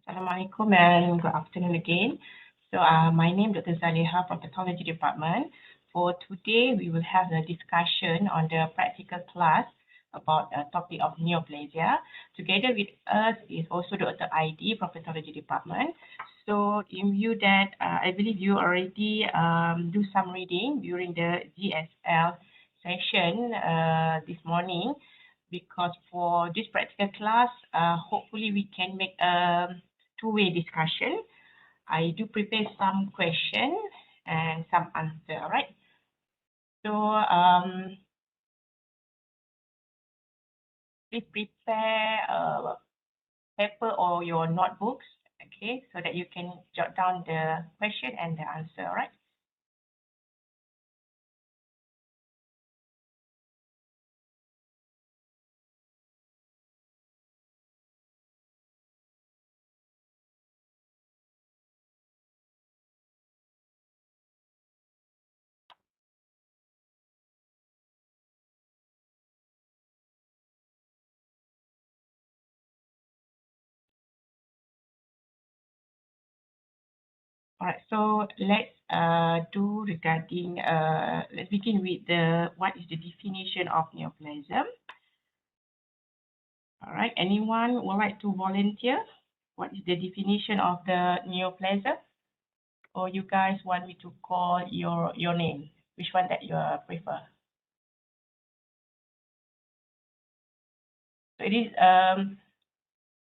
Assalamualaikum and good afternoon again. So my name is Dr. Zaliha from Pathology Department. For today, we will have a discussion on the practical class about the topic of neoplasia. Together with us is also Dr. ID from Pathology Department. So in view that I believe you already do some reading during the GSL session this morning, because for this practical class, hopefully we can make a two-way discussion. I do prepare some question and some answer, all right? So please prepare a paper or your notebooks, okay, so that you can jot down the question and the answer, all right? All right, so let's let's begin with what is the definition of neoplasm. All right, anyone would like to volunteer? What is the definition of the neoplasm? Or you guys want me to call your name? Which one that you prefer? So it is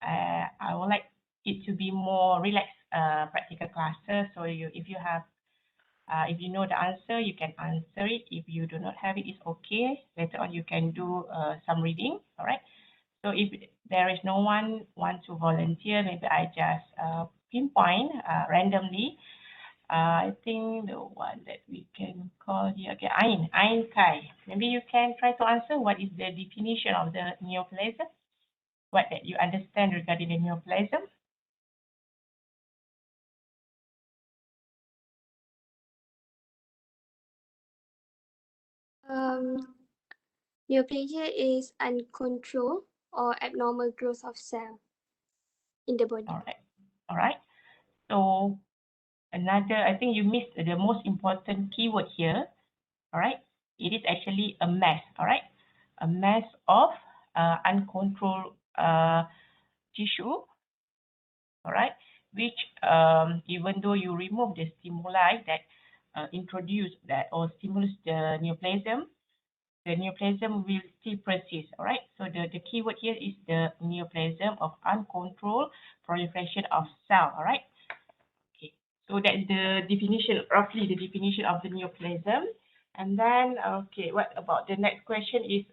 I would like it to be more relaxed practical classes. So if you know the answer, you can answer it. If you do not have it, it's okay. Later on, you can do some reading. All right. So if there is no one want to volunteer, maybe I just pinpoint randomly. I think the one that we can call here, okay, Ain Kai. Maybe you can try to answer what is the definition of the neoplasm? What that you understand regarding the neoplasm? Neoplasia is uncontrolled or abnormal growth of cell in the body. All right. So I think you missed the most important keyword here. All right. It is actually a mass. All right. A mass of uncontrolled tissue. All right. Which even though you remove the stimuli that introduce that or stimulus the neoplasm will still persist. All right. So the keyword here is the neoplasm of uncontrolled proliferation of cell. All right. Okay. So that's the definition, roughly the definition of the neoplasm. And then, okay, what about the next question is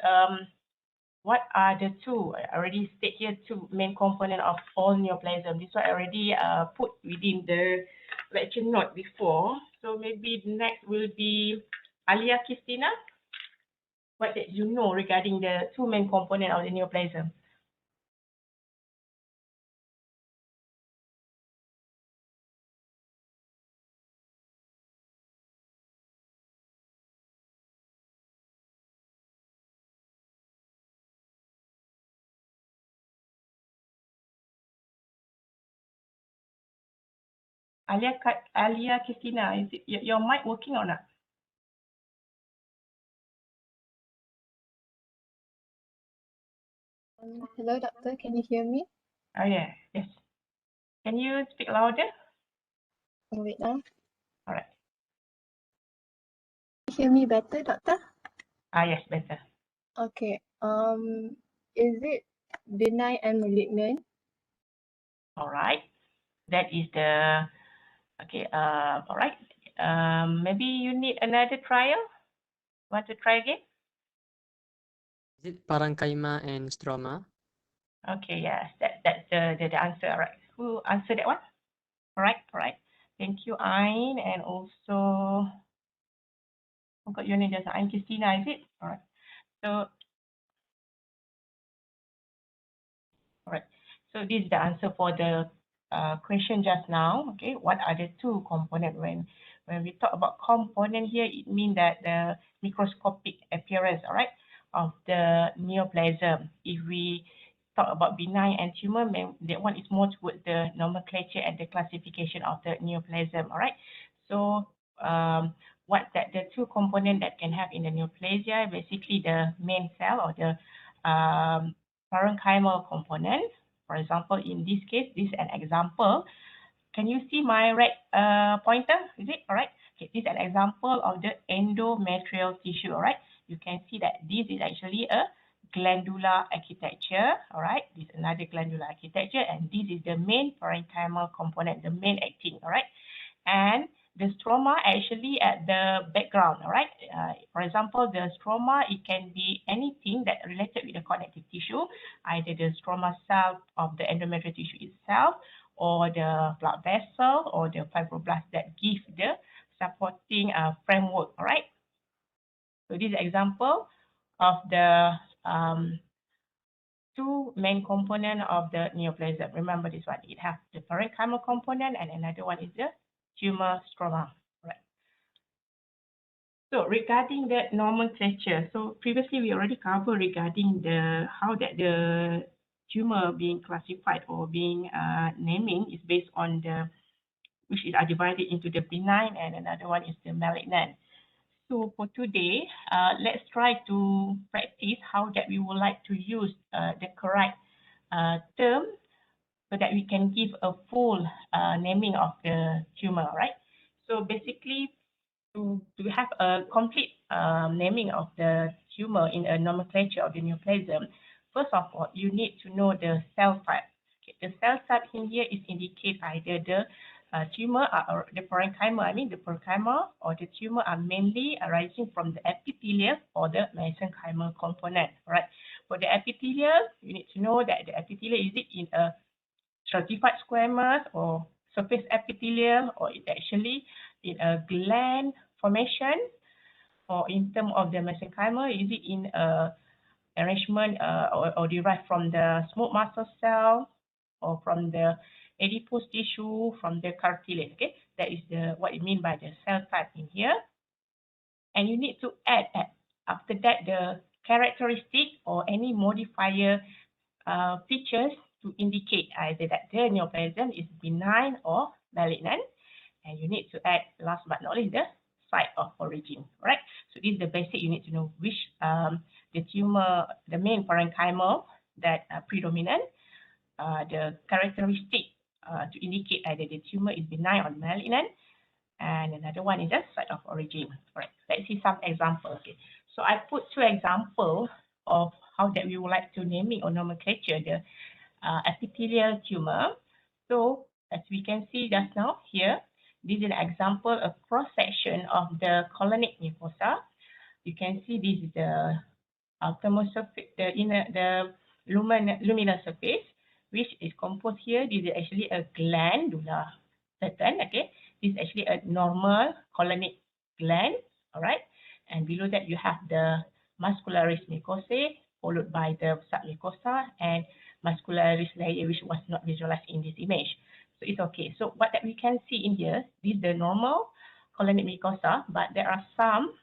what are the two? I already state here two main component of all neoplasm. This one I already put within the lecture note before. So maybe the next will be Alia Christina. What did you know regarding the two main component of the neoplasm? Alia Christina, is it, your mic working or not? Hello, doctor. Can you hear me? Oh yeah, yes. Can you speak louder? Oh, wait now. All right. Can you hear me better, doctor? Yes, better. Okay. Is it benign and malignant? All right. That is the okay. All right. Maybe you need another trial. Want to try again? Is it parenchyma and stroma? Okay. Yes. That's the answer. All right. Who answered that one? All right. All right. Thank you, Ain, and also I forgot your name just Ain Christina. Is it? All right. So all right. So this is the answer for the question just now. Okay. What are the two components? When we talk about component here, it means that the microscopic appearance, all right, of the neoplasm. If we talk about benign and tumor, that one is more towards the nomenclature and the classification of the neoplasm. All right. So what that the two components that can have in the neoplasia, basically the main cell or the parenchymal component. For example, in this case, this is an example. Can you see my red pointer? Is it all right? Okay, this is an example of the endometrial tissue. All right, you can see that this is actually a glandular architecture. All right, this is another glandular architecture, and this is the main parenchymal component, the main actin. All right, and the stroma actually at the background. All right, for example, the stroma, it can be anything that related with the connective tissue, either the stroma cell of the endometrial tissue itself, or the blood vessel, or the fibroblast that give the supporting framework. All right. So this is an example of the two main component of the neoplasm. Remember this one. It has the parenchymal component, and another one is the tumor stroma. Right. So regarding the nomenclature, so previously we already covered regarding the how that the tumor being classified or being naming is based on the which is are divided into the benign and another one is the malignant. So for today, let's try to practice how that we would like to use the correct term so that we can give a full naming of the tumor, right? So basically, to have a complete naming of the tumor in a nomenclature of the neoplasm, first of all, you need to know the cell type. Okay, the cell type in here is indicate either the tumor or the parenchyma, the parenchyma or the tumor are mainly arising from the epithelial or the mesenchymal component. Right? For the epithelial, you need to know that the epithelial is it in a stratified squamous or surface epithelium, or it actually in a gland formation, or in terms of the mesenchymal, is it in a arrangement or derived from the smooth muscle cell or from the adipose tissue, from the cartilage. Okay, that is the what it mean by the cell type in here. And you need to add after that the characteristic or any modifier features to indicate either that the neoplasm is benign or malignant. And you need to add, last but not least, the site of origin. Right? So this is the basic. You need to know which the tumor, the main parenchymal that are predominant, the characteristic to indicate either the tumor is benign or malignant, and another one is the site of origin. All right, let's see some examples. Okay, so I put two examples of how that we would like to naming or nomenclature the epithelial tumor. So as we can see just now here, this is an example, a cross section of the colonic mucosa. You can see this is the outermost surface, the luminal surface, which is composed here. This is actually a glandular pattern. Okay, this is actually a normal colonic gland. All right, and below that you have the muscularis mucosae, followed by the submucosa and muscularis layer, which was not visualized in this image. So it's okay. So what that we can see in here, this is the normal colonic mucosa, but there are some,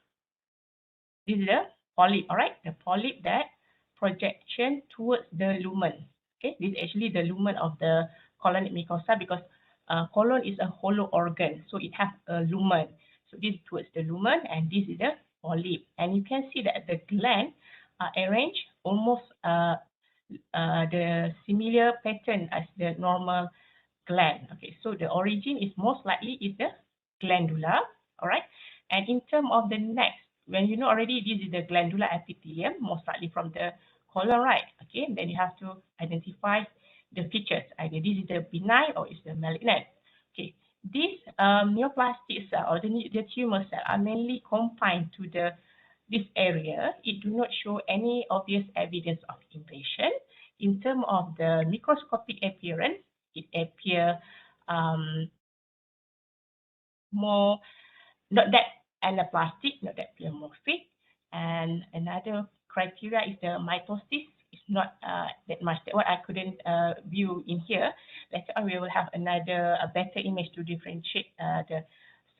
this is the polyp, all right? The polyp that projection towards the lumen. Okay, this is actually the lumen of the colonic mucosa, because colon is a hollow organ, so it has a lumen. So this is towards the lumen, and this is the polyp. And you can see that the gland are arranged almost the similar pattern as the normal gland. Okay, so the origin is most likely is the glandular, all right? And in terms of the next, when you know already this is the glandular epithelium, most likely from the colon, right? Okay, then you have to identify the features, either this is the benign or is the malignant. Okay, this neoplastic cell or the tumor cell are mainly confined to this area. It do not show any obvious evidence of invasion. In terms of the microscopic appearance, it appear more, not that anaplastic, not that pleomorphic. And another criteria is the mitosis. It's not that much. That what I couldn't view in here. Later on, we will have a better image to differentiate the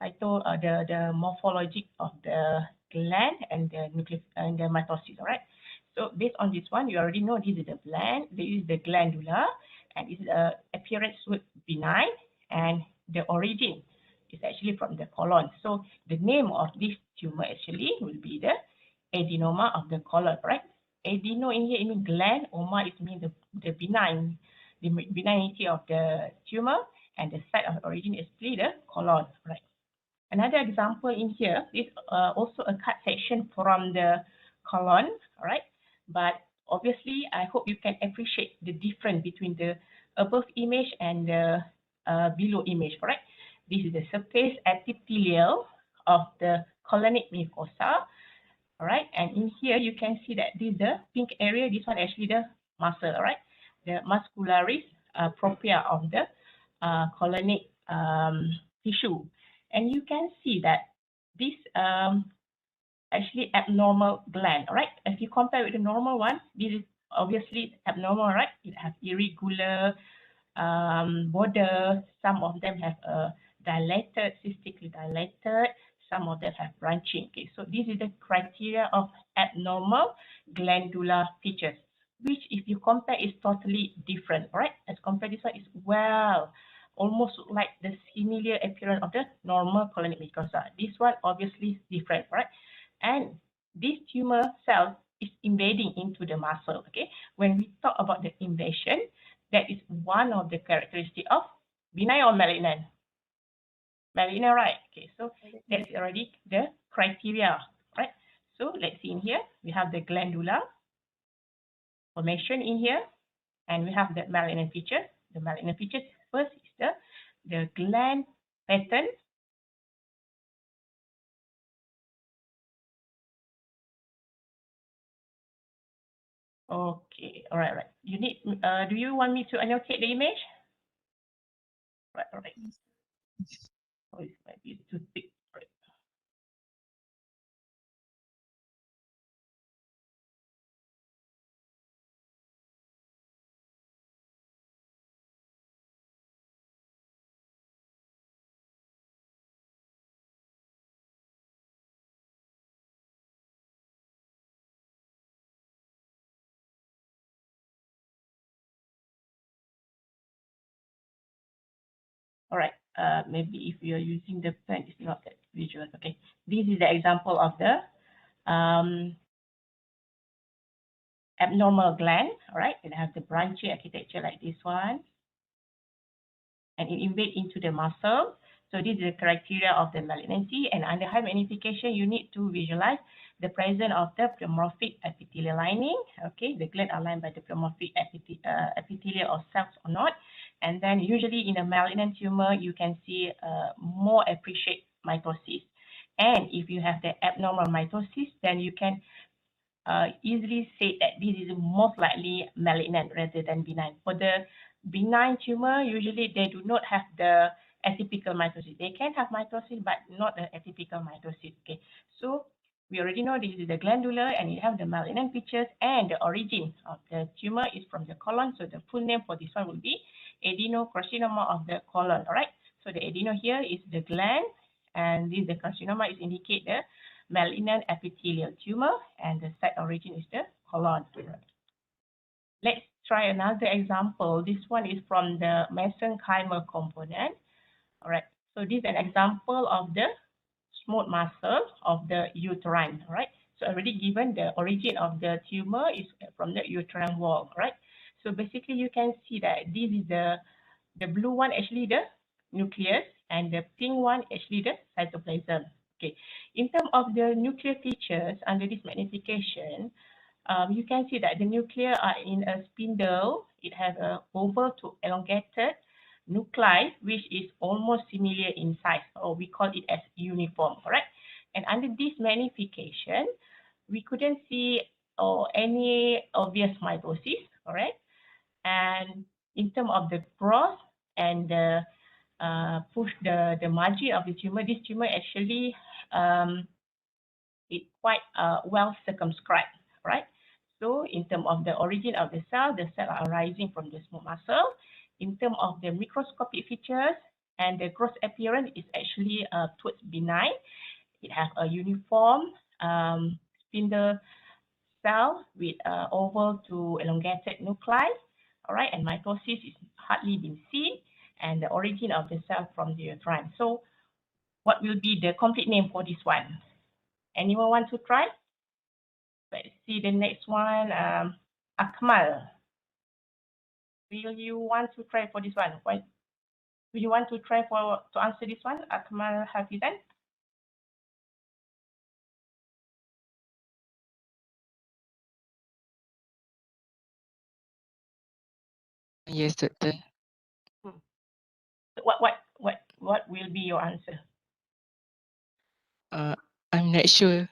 the morphology of the gland and the nucleus and the mitosis. All right. So based on this one, you already know this is the glandula, and its appearance would benign, and the origin is actually from the colon. So the name of this tumor actually will be the adenoma of the colon, right? Adeno in here, it means gland. Oma is mean the benignity of the tumor, and the site of origin is actually the colon, right? Another example in here is also a cut section from the colon, all right? But obviously, I hope you can appreciate the difference between the above image and the below image, correct? This is the surface epithelial of the colonic mucosa, all right? And in here, you can see that this is the pink area. This one actually the muscle, all right? The muscularis propria of the colonic tissue. And you can see that this actually abnormal gland, all right? If you compare with the normal one, this is obviously abnormal, right? It has irregular border. Some of them have a dilated, cystically dilated. Some of them have branching. Okay, so this is the criteria of abnormal glandular features, which if you compare is totally different, all right? As compared this one is almost like the similar appearance of the normal colonic mucosa. This one obviously different, right? And this tumor cell is invading into the muscle. Okay, when we talk about the invasion, that is one of the characteristics of benign or malignant. Malignant, right? Okay, so that's already the criteria, right? So let's see in here, we have the glandular formation in here, and we have the malignant features. The malignant features first is the gland pattern. Okay, all right. You need, do you want me to annotate the image? Right, all right. Oh, it might be too thick. Right. All right. Maybe if you're using the pen, it's not that visual. Okay. This is the example of the abnormal gland. All right. It has the branching architecture like this one, and it invades into the muscle. So this is the criteria of the malignancy. And under high magnification, you need to visualize the presence of the pleomorphic epithelial lining. Okay, the gland are lined by the pleomorphic epithelial or cells or not. And then usually in a malignant tumor, you can see more appreciate mitosis. And if you have the abnormal mitosis, then you can easily say that this is most likely malignant rather than benign. For the benign tumor, usually they do not have the atypical mitosis. They can have mitosis, but not the atypical mitosis. Okay, so we already know this is the glandular, and you have the malignant features, and the origin of the tumor is from the colon. So the full name for this one will be adenocarcinoma of the colon. All right. So the adeno here is the gland, and this the carcinoma is indicate the malignant epithelial tumor, and the site origin is the colon. Let's try another example. This one is from the mesenchymal component. All right. So this is an example of the smooth muscle of the uterine. All right. So already given the origin of the tumor is from the uterine wall. Right. So basically, you can see that this is the blue one actually the nucleus, and the pink one actually the cytoplasm. Okay, in terms of the nuclear features under this magnification, you can see that the nuclei are in a spindle. It has a oval to elongated nuclei, which is almost similar in size, or we call it as uniform, correct? And under this magnification, we couldn't see any obvious mitosis, correct? And in terms of the growth and the push the margin of the tumor, this tumor actually it quite well circumscribed, right? So in terms of the origin of the cell are arising from the smooth muscle. In terms of the microscopic features and the gross appearance is actually towards benign. It has a uniform spindle cell with oval to elongated nuclei, all right, and mitosis is hardly been seen, and the origin of the cell from the uterine. So what will be the complete name for this one? Anyone want to try? Let's see the next one. Akmal. Will you want to try for this one? Why? Do you want to try to answer this one, Akmal Hafizan? Yes, doctor. What will be your answer? I'm not sure.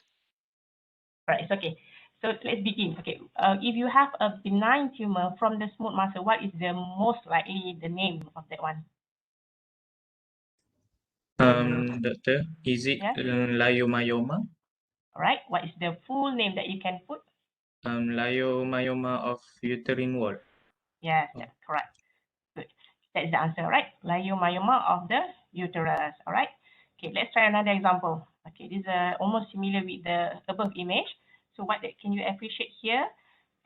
Right, it's okay. So let's begin. Okay, if you have a benign tumor from the smooth muscle, what is the most likely the name of that one? Doctor, is it Yeah. leiomyoma? All right. What is the full name that you can put? Leiomyoma of uterine wall. Yes, that's correct. Good. That's the answer, right? Leiomyoma of the uterus. All right. Okay, let's try another example. Okay, this is almost similar with the above image. So what can you appreciate here?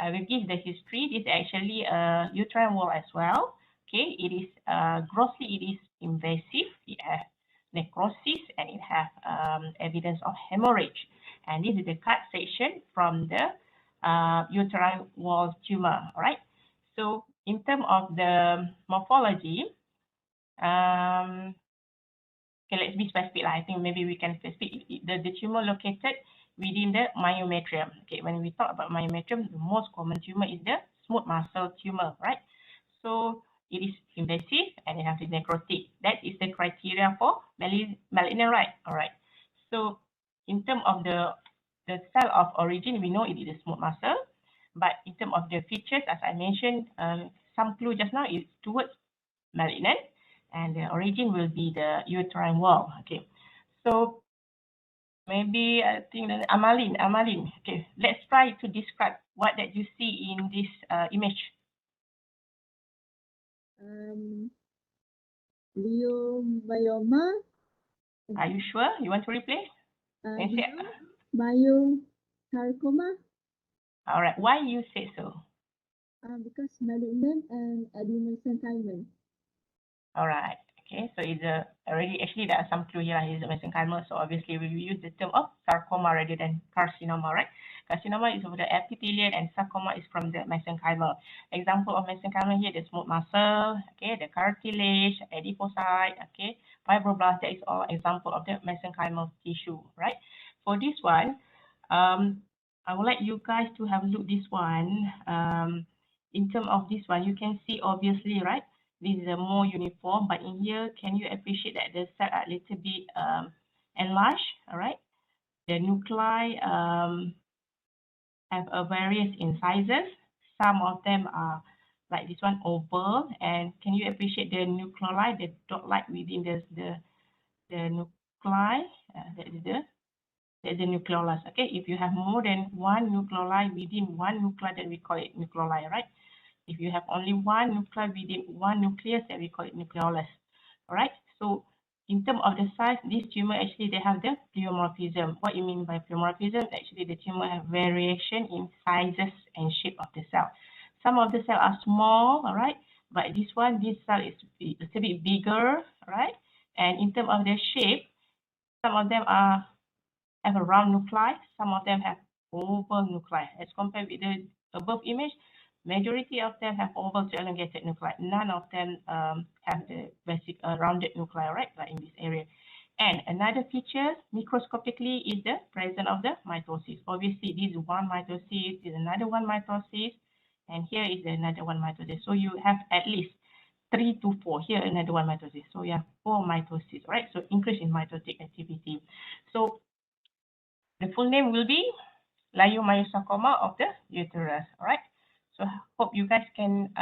I will give the history. This is actually a uterine wall as well. Okay, it is grossly it is invasive. It has necrosis and it has evidence of hemorrhage. And this is the cut section from the uterine wall tumor. All right. So in terms of the morphology, okay, let's be specific. I think maybe we can specific the tumor located within the myometrium. Okay, when we talk about myometrium, the most common tumor is the smooth muscle tumor, right? So it is invasive and it has the necrotic. That is the criteria for malignant, right? All right. So in terms of the cell of origin, we know it is a smooth muscle. But in terms of the features, as I mentioned, some clue just now is towards malignant, and the origin will be the uterine wall. Okay, so maybe I think that Amalin. Okay, let's try to describe what that you see in this image. Leiomyoma, Are you sure you want to replace? biosarcoma, All right. Why you say so? because malignant and adenomesenchymal. All right. Okay, so it's already actually there are some clue here. It's a mesenchymal, so obviously we will use the term of sarcoma rather than carcinoma, right? Carcinoma is of the epithelial and sarcoma is from the mesenchymal. Example of mesenchymal here, the smooth muscle, okay, the cartilage, adipocyte, okay, fibroblast. That is all example of the mesenchymal tissue, right? For this one, I would like you guys to have a look this one. In terms of this one, you can see obviously, right? This is a more uniform, but in here, can you appreciate that the cell are a little bit enlarged, all right? The nuclei have a various in sizes. Some of them are like this one oval, and can you appreciate the nuclei, the dot like within the nuclei? That is the nucleolus. Okay, if you have more than one nuclei within one nuclei, then we call it nuclei, right? If you have only one nuclei within one nucleus, then we call it nucleolus. All right. So in terms of the size, this tumor actually they have the pleomorphism. What you mean by pleomorphism? Actually, the tumor have variation in sizes and shape of the cell. Some of the cells are small, all right, but this cell is a little bit bigger, all right. And in terms of their shape, some of them have a round nuclei, some of them have oval nuclei. As compared with the above image, majority of them have oval to elongated nuclei. None of them have the basic rounded nuclei, right, like in this area. And another feature, microscopically, is the presence of the mitosis. Obviously, this is one mitosis, this is another one mitosis, and here is another one mitosis. So you have at least 3 to 4. Here, another one mitosis. So you have 4 mitosis, right? So increase in mitotic activity. So the full name will be leiomyosarcoma of the uterus. All right. So hope you guys can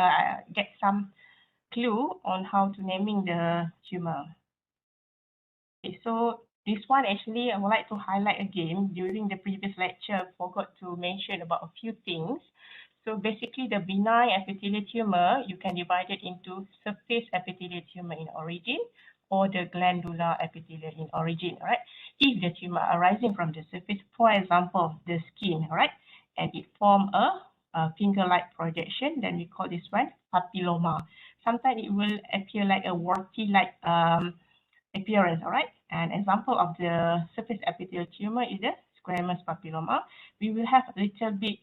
get some clue on how to naming the tumor. Okay, so this one actually I would like to highlight again. During the previous lecture, I forgot to mention about a few things. So basically the benign epithelial tumor, you can divide it into surface epithelial tumor in origin or the glandular epithelial in origin, all right? If the tumor arising from the surface, for example, the skin, all right? and it form a finger-like projection, then we call this one papilloma. Sometimes it will appear like a warty-like appearance, all right? An example of the surface epithelial tumor is the squamous papilloma. We will have a little bit,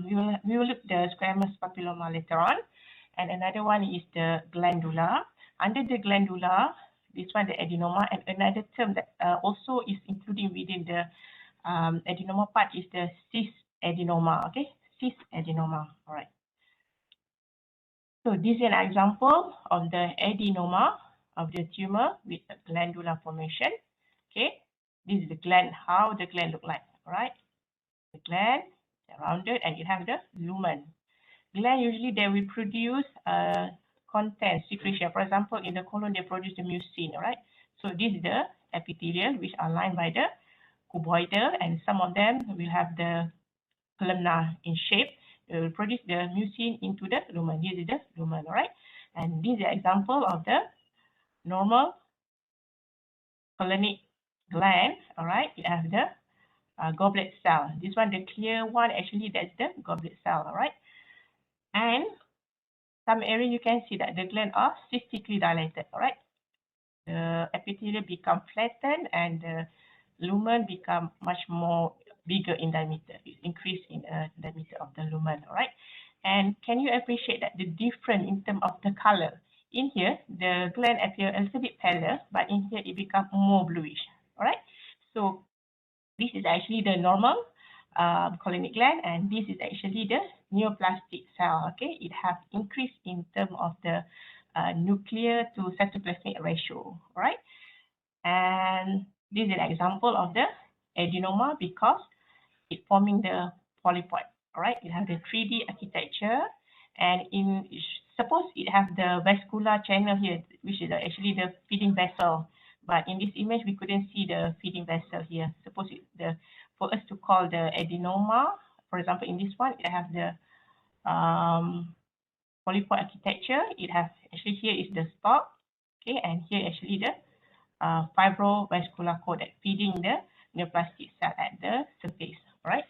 we will look the squamous papilloma later on. And another one is the glandular. Under the glandular, this one the adenoma, and another term that also is including within the adenoma part is the cisadenoma, okay? Cisadenoma, all right. So this is an example of the adenoma of the tumor with a glandular formation. Okay, this is the gland, how the gland look like. All right, the gland rounded and you have the lumen. Gland usually they will produce content secretion. For example, in the colon they produce the mucin. All right, so this is the epithelial which are lined by the cuboidal, and some of them will have the columnar in shape. It will produce the mucin into the lumen. This is the lumen, all right? And this is an example of the normal colonic gland, all right? You have the goblet cell. This one, the clear one, actually that's the goblet cell, all right? And some area you can see that the gland are cystically dilated, all right? The epithelial become flattened and the lumen become much more bigger in diameter. It increase in diameter of the lumen, all right? And can you appreciate that the difference in terms of the color? In here, the gland appear a little bit paler, but in here it become more bluish, all right? So this is actually the normal colonic gland, and this is actually the neoplastic cell, okay? It has increased in terms of the nuclear to cytoplasmic ratio, all right? And this is an example of the adenoma because it forming the polypoid. All right, it has the 3D architecture, and in suppose it has the vascular channel here, which is actually the feeding vessel. But in this image, we couldn't see the feeding vessel here. Suppose for us to call the adenoma, for example, in this one, it has the polypoid architecture. It has actually here is the stalk, okay, and here actually the fibrovascular cord that feeding the neoplastic cell at the surface, right?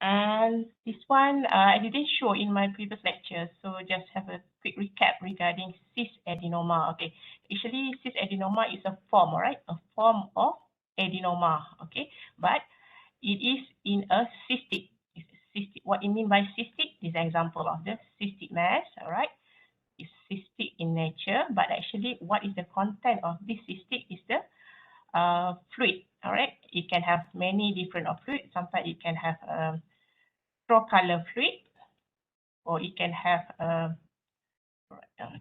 And this one I didn't show in my previous lecture, so just have a quick recap regarding cisadenoma. Okay, actually cisadenoma is a form, all right, a form of adenoma, okay, but it is in a cystic. What you mean by cystic is an example of the cystic mass, all right. Is cystic in nature, but actually what is the content of this cystic is the fluid, all right? It can have many different fluid. Sometimes it can have straw color fluid, or it can have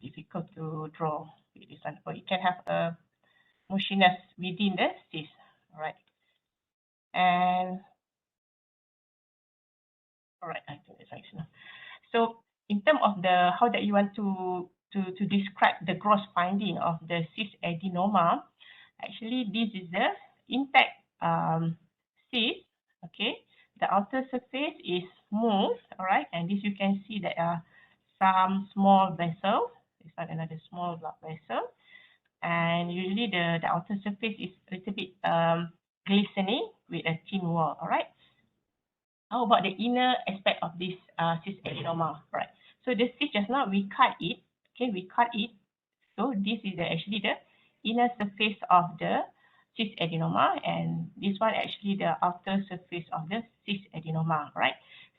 difficult to draw with this one, or it can have a mushiness within the cyst, all right? And all right, I think that's right now. So in terms of the how that you want to describe the gross finding of the cisadenoma, actually this is the intact cyst, okay? The outer surface is smooth, all right? And this you can see there are some small vessels. This one another small blood vessel. And usually the outer surface is a little bit glistening with a thin wall, all right? How about the inner aspect of this cisadenoma, right? So the cyst just now we cut it, okay? We cut it. So this is actually the inner surface of the cisadenoma, and this one actually the outer surface of the cisadenoma, right?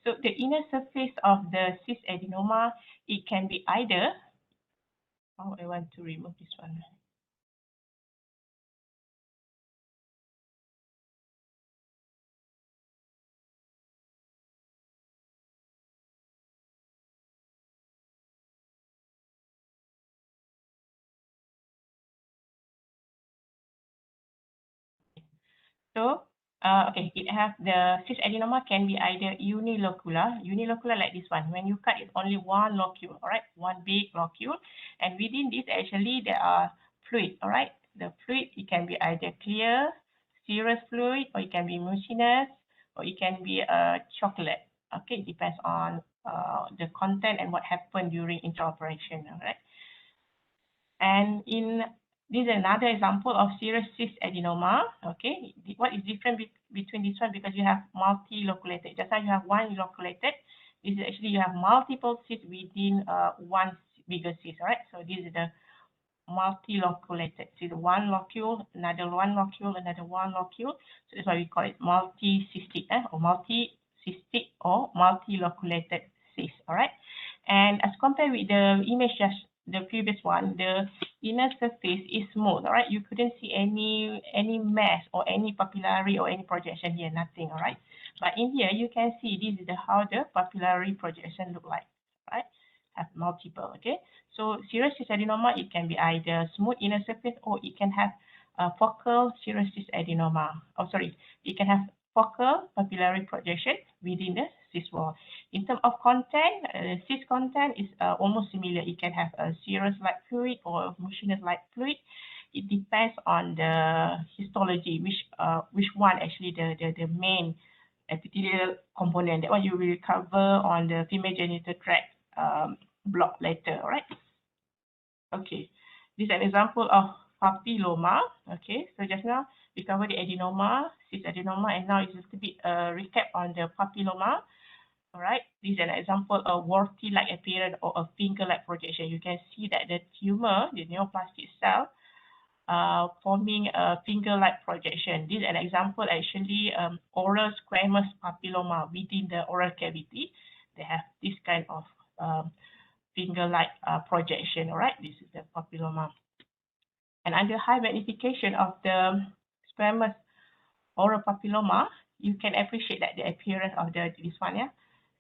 So the inner surface of the cisadenoma, it can be either, oh, I want to remove this one. So, okay, it has the cisadenoma can be either unilocular like this one. When you cut, it's only one locule, all right, one big locule, and within this actually there are fluid, all right. The fluid it can be either clear, serous fluid, or it can be mucinous, or it can be chocolate. Okay, it depends on the content and what happened during intraoperation, all right. And in This is another example of serous cyst adenoma. Okay, what is different between this one? Because you have multi-loculated. Just like you have one loculated, this is actually you have multiple cysts within one bigger cyst. All right, so this is the multi-loculated. So the one locule, another one locule, another one locule. So that's why we call it multi-cystic or multi-cystic or multi-loculated cyst. All right, and as compared with the image just the previous one, the inner surface is smooth. All right, you couldn't see any mass or any papillary or any projection here, nothing. All right, but in here you can see this is how the papillary projection look like. Right, have multiple. Okay, so serous cyst adenoma, it can be either smooth inner surface or it can have focal serous cyst adenoma. Oh, sorry, it can have focal papillary projection within the cyst wall. In terms of content, cyst content is almost similar. It can have a serous-like fluid or mucinous-like fluid. It depends on the histology, which one actually the main epithelial component. That one you will cover on the female genital tract block later. All right. Okay, this is an example of papilloma. Okay, so just now we covered the adenoma, cyst adenoma, and now it's just a bit recap on the papilloma. All right, this is an example of warty-like appearance or a finger-like projection. You can see that the tumor, the neoplastic cell, forming a finger-like projection. This is an example actually oral squamous papilloma within the oral cavity. They have this kind of finger-like projection. All right, this is the papilloma. And under high magnification of the squamous oral papilloma, you can appreciate that the appearance of this one. Yeah,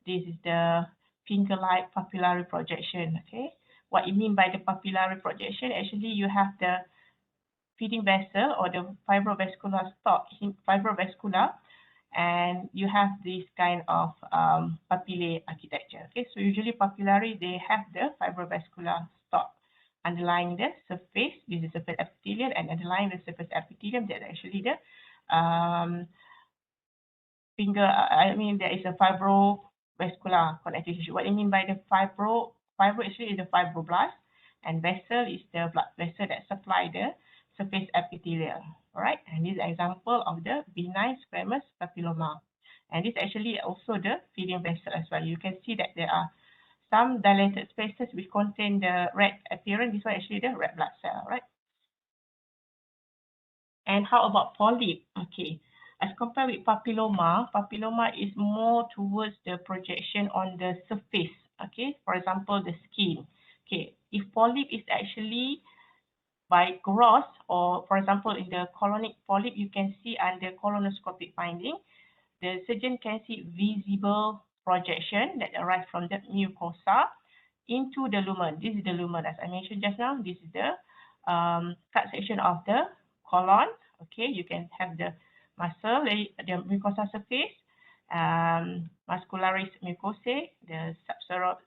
this is the finger-like papillary projection. Okay, what you mean by the papillary projection? Actually, you have the feeding vessel or the fibrovascular stalk, fibrovascular, and you have this kind of papillae architecture. Okay, so usually papillary, they have the fibrovascular stalk underlying the surface. This is surface epithelium, and underlying the surface epithelium, that's actually the there is a fibrovascular connective tissue. What I mean by the fibro actually is the fibroblast, and vessel is the blood vessel that supply the surface epithelium. All right, and this is an example of the benign squamous papilloma. And this actually also the feeding vessel as well. You can see that there are some dilated spaces which contain the red appearance. This one actually the red blood cell, right? And how about polyp? Okay, as compared with papilloma, papilloma is more towards the projection on the surface. Okay, for example, the skin. Okay, if polyp is actually by gross, or for example in the colonic polyp, you can see under colonoscopic finding, the surgeon can see visible projection that arrives from the mucosa into the lumen. This is the lumen, as I mentioned just now. This is the cut section of the colon. Okay, you can have the muscle, the mucosa surface, muscularis mucosae, the subseral,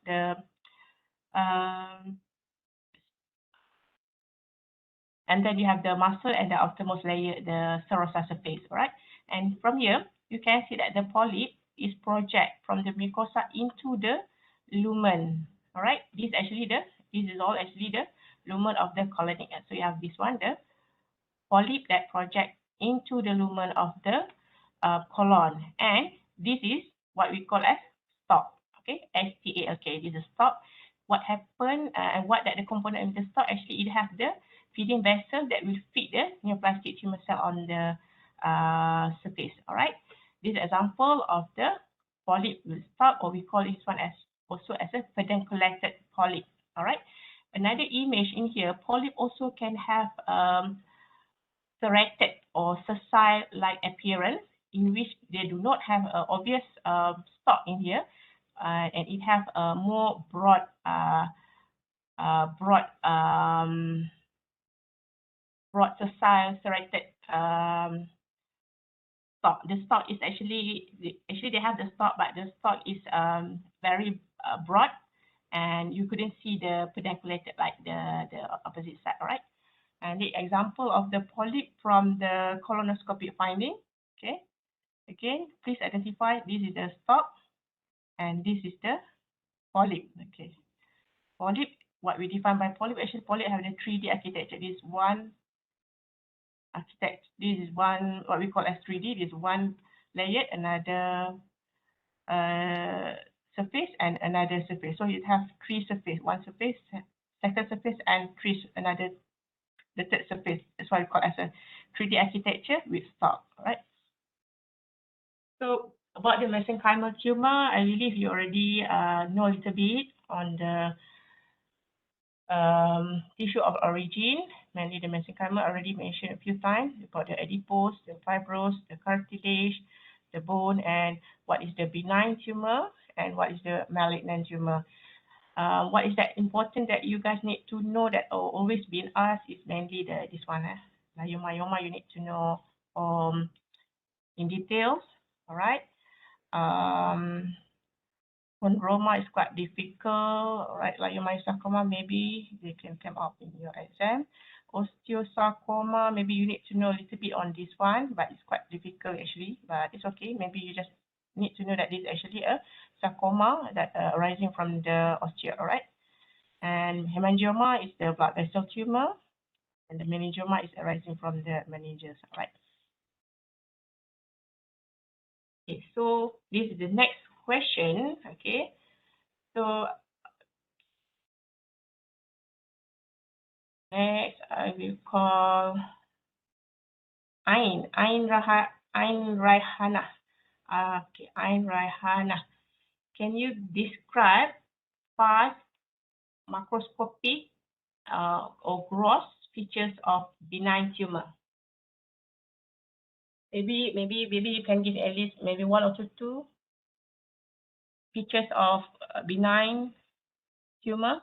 and then you have the muscle and the outermost layer, the serosa surface, right? And from here, you can see that the polyp is project from the mucosa into the lumen. All right, this is all actually the lumen of the colonic. So you have this one, the polyp that project into the lumen of the colon, and this is what we call as stalk. Okay, S-T-A-L-K. This is stalk. What happened and what that the component of the stalk, actually it has the feeding vessel that will feed the neoplastic tumor cell on the surface. All right, this is example of the polyp with stalk, or we call this one as also as a pedunculated polyp. All right, another image in here, polyp also can have serrated or sessile-like appearance, in which they do not have an obvious stalk in here, and it have a more broad sessile serrated stalk. The stalk is actually they have the stalk, but the stalk is very broad, and you couldn't see the pedunculated like the opposite side. All right. And the example of the polyp from the colonoscopic finding. Okay, again, please identify this is the stalk and this is the polyp. Okay, polyp what we define by polyp. Actually, polyp have the 3D architecture. This is one architect. This is one what we call as 3D. This is one layer, another surface, and another surface. So you have three surface, one surface, second surface, and the third surface. That's why we call as a 3D architecture with stalk. Right. So about the mesenchymal tumor, I believe you already know a little bit on the tissue of origin, mainly the mesenchymal. Already mentioned a few times about the adipose, the fibrous, the cartilage, the bone, and what is the benign tumor and what is the malignant tumor. What is that important that you guys need to know that always been asked is mainly this one, leiomyoma. You need to know in details. All right. Chondroma is quite difficult, right? Leiomyosarcoma, maybe they can come up in your exam. Osteosarcoma, maybe you need to know a little bit on this one, but it's quite difficult actually, but it's okay. Maybe you just need to know that this is actually a sarcoma that arising from the osteo, all right? And hemangioma is the blood vessel tumor, and the meningioma is arising from the meninges, all right? Okay, so this is the next question, okay? So next I will call Ain Raihana. Okay, Ain Raihana. Can you describe fast macroscopic or gross features of benign tumor? Maybe you can give at least maybe one or two features of benign tumor.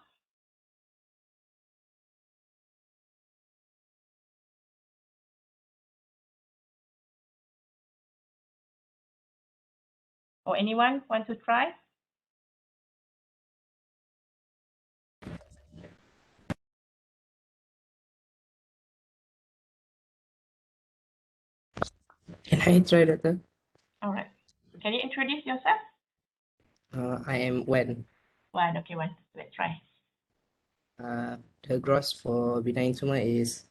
Or anyone want to try? Can I try, Doctor? All right. Can you introduce yourself? I am Wen. Okay, one. Let's try. The gross for benign tumor is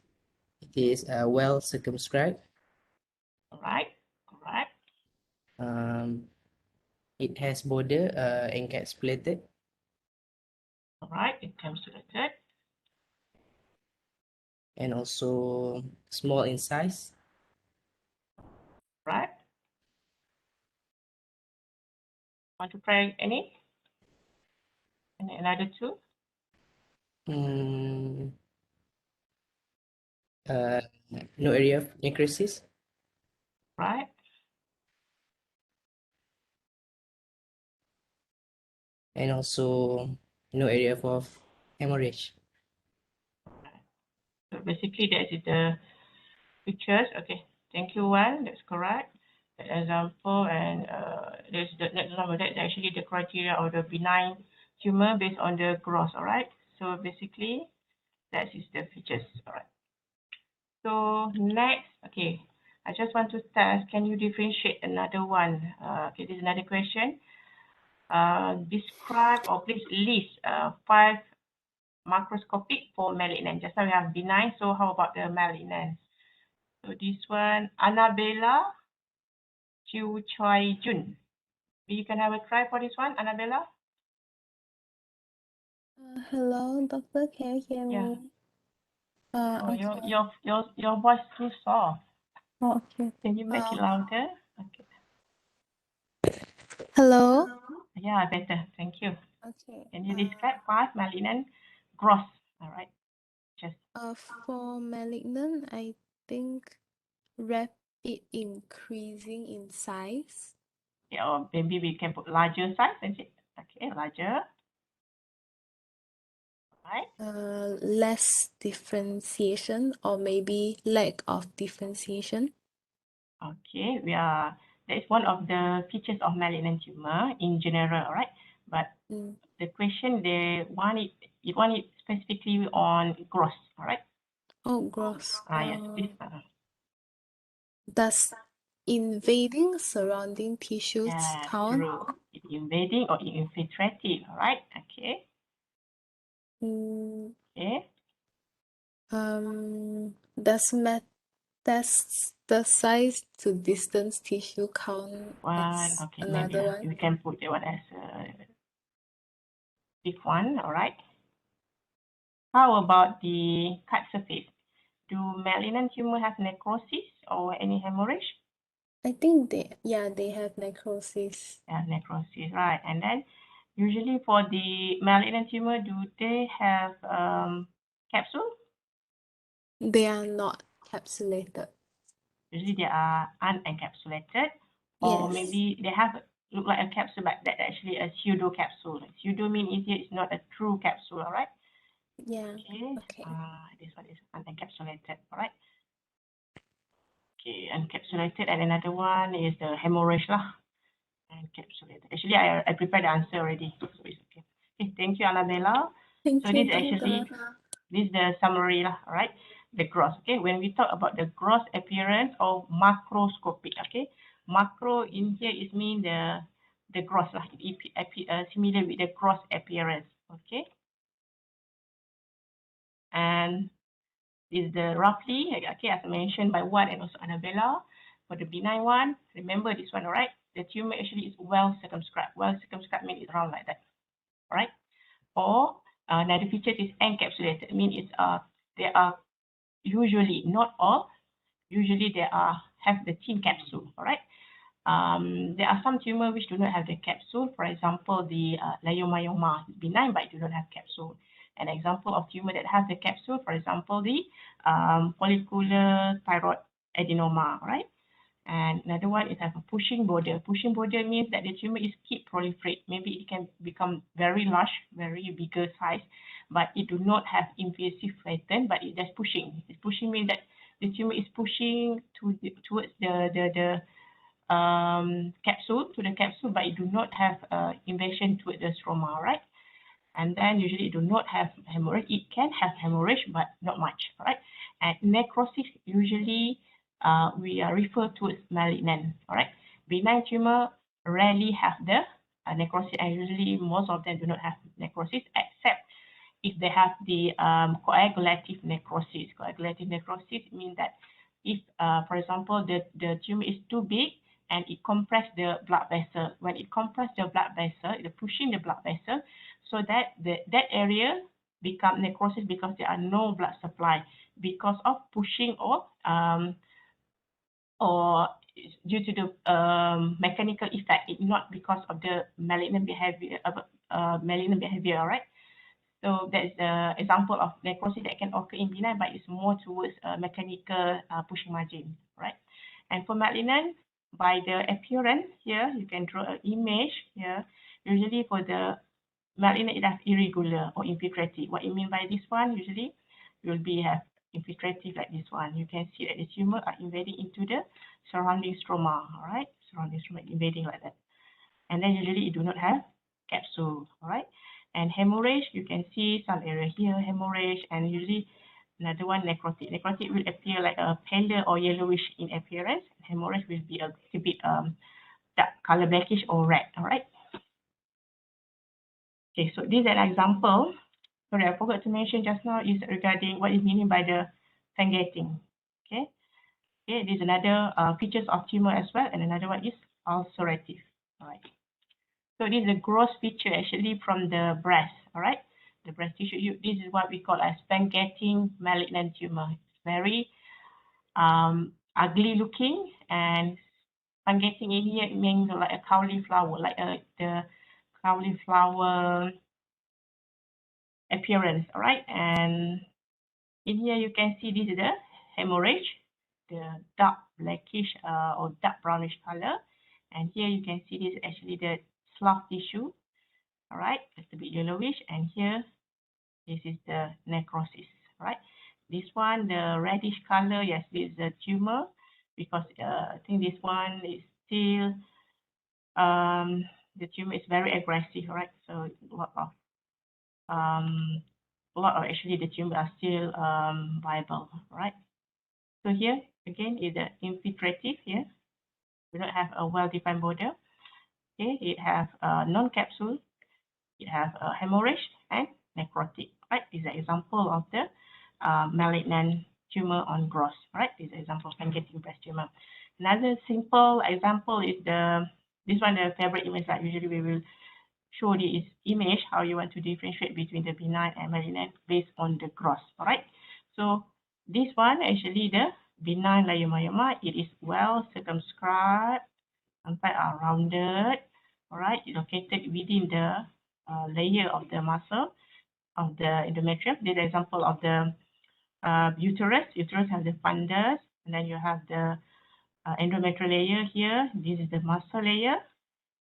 well circumscribed. All right. Correct. It has border encapsulated. All right. It comes to the third. And also small in size. Right. Want to try any? And another two? No area of necrosis. Right. And also no area of hemorrhage. So basically that is the pictures. Okay. Thank you, Wan. That's correct. The example and there's the next number. That's actually the criteria of the benign tumor based on the gross. All right. So basically that is the features. All right. So next, okay. I just want to test. Can you differentiate another one? Okay, this is another question. Describe or please list 5 macroscopic for malignant. Just now we have benign, so how about the malignant? So this one, Annabella Chiu Choi Jun. You can have a try for this one, Annabella. Hello, doctor. Can you hear Yeah. me? Oh, Okay. your voice too soft. Oh, okay. Can you make it louder? Okay. Hello. Yeah, better. Thank you. Okay. Can you describe 5 malignant gross? All right. Just For malignant, I think rapid increasing in size. yeah, or maybe we can put larger size, is it? Okay, larger. Right. Less differentiation or maybe lack of differentiation. Okay, that is one of the features of malignant tumor in general, all right? But the question they want it specifically on gross, all right? Oh, gross. Yes, this Does invading surrounding tissues count? true. Invading or infiltrating, all right? Okay. Okay. Does metastasize to distant tissue count One. as Okay, maybe another one? we can put that one as a big one. All right. How about the cut surface? Do malignant tumor have necrosis or any hemorrhage? I think they have necrosis. Yeah, necrosis, right? And then usually for the malignant tumor, do they have capsule? They are not capsulated. Usually they are unencapsulated, or Yes. maybe they have look like a capsule, but that actually a pseudo capsule. Pseudo means it's not a true capsule, all right? Yeah. Okay. Okay. This one is unencapsulated, all right? Okay, encapsulated, and another one is the hemorrhage lah. Encapsulated. Actually, I prepared the answer already, so it's okay. Okay, thank you, Annabella. Thank So you, this actually, doctor. this is the summary lah, all right? The gross, okay? When we talk about the gross appearance of macroscopic, okay? Macro in here is mean the gross lah, similar with the gross appearance, okay? And is the roughly, okay, as mentioned by Wan and also Annabella. For the benign one, remember this one, all right? The tumor actually is well circumscribed. Well circumscribed means it's round like that, all right? Or another feature is encapsulated, mean it's they are usually, not all, usually they are have the thin capsule, all right? There are some tumor which do not have the capsule. For example, the leiomyoma is benign but do not have capsule. An example of tumor that has the capsule, for example, the follicular thyroid adenoma, right? And another one is have a pushing border. Pushing border means that the tumor is keep proliferate. Maybe it can become very large, very bigger size, but it do not have invasive flatten, but it just pushing. It's pushing means that the tumor is pushing towards the capsule, but it do not have invasion towards the stroma, right? And then usually it do not have hemorrhage. It can have hemorrhage, but not much, right? And necrosis usually we refer to as malignant, all right? Benign tumor rarely have the necrosis, and usually most of them do not have necrosis, except if they have the coagulative necrosis. Coagulative necrosis means that if, for example, the tumor is too big and it compress the blood vessel. When it compress the blood vessel, it pushing the blood vessel, so that that area become necrosis because there are no blood supply because of pushing or due to the mechanical effect, not because of the malignant behavior, all right? So that's the example of necrosis that can occur in benign, but it's more towards mechanical pushing margin, right? And for malignant, by the appearance here, you can draw an image here. Usually for the malignant, it has irregular or infiltrative. What you mean by this one? Usually, will be have infiltrative like this one. You can see that the tumor are invading into the surrounding stroma, all right? Surrounding stroma invading like that. And then usually it do not have capsule, all right? And hemorrhage, you can see some area here, hemorrhage, and usually another one, necrotic. Necrotic will appear like a paler or yellowish in appearance. Hemorrhage will be a little bit dark color, blackish or red, all right? Okay, so this is an example. Sorry, I forgot to mention just now is regarding what is meaning by the fangating. Okay, okay, this is another features of tumor as well, and another one is ulcerative. All right. So this is a gross feature actually from the breast. All right, the breast tissue. This is what we call as fangating malignant tumor. It's very ugly looking, and fangating in here means like a cauliflower, like the cauliflower appearance, all right? And in here you can see this is the hemorrhage, the dark blackish or dark brownish color. And here you can see this is actually the slough tissue, all right? Just a bit yellowish. And here, this is the necrosis, right? This one, the reddish color, yes, this is the tumor, because I think this one is still, the tumor is very aggressive, right? So a lot of actually the tumor are still viable, right? So here again is the infiltrative here. We don't have a well-defined border. Okay, it has non-capsule, it has a hemorrhage and necrotic. right? This is an example of the malignant tumor on gross, right? This is an example of pancreatic breast tumor. Another simple example is this one, the favorite image that usually we will show this image, how you want to differentiate between the benign and malignant based on the gross, all right? So this one, actually the benign leiomyoma, it is well circumscribed, quite rounded, all right? It's located within the layer of the muscle of the endometrium. This is an example of the uterus. Uterus has the fundus, and then you have the endometrial layer here. This is the muscle layer,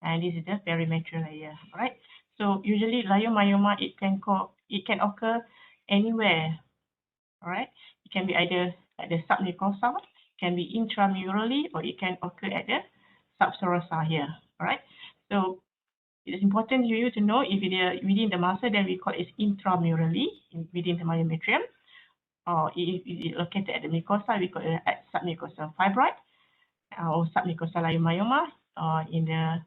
and this is the perimetrial layer. All right. So usually leiomyoma, it can occur anywhere. All right. It can be either at the submucosa, can be intramurally, or it can occur at the subserosa here. All right. So it is important for you to know if it is within the muscle, then we call it intramurally within the myometrium. Or if it is located at the mucosa, we call it at submucosal fibroid or submucosal leiomyoma. Or in the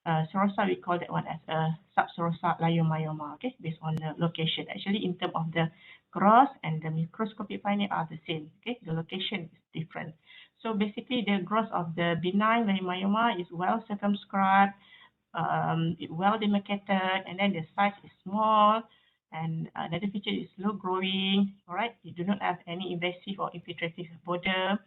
serosa, we call that one as a subserosal leiomyoma, okay, based on the location. Actually, in terms of the gross and the microscopic finding are the same, okay, the location is different. So basically, the gross of the benign leiomyoma is well circumscribed, well demarcated, and then the size is small, and another feature is slow growing. All right, you do not have any invasive or infiltrative border.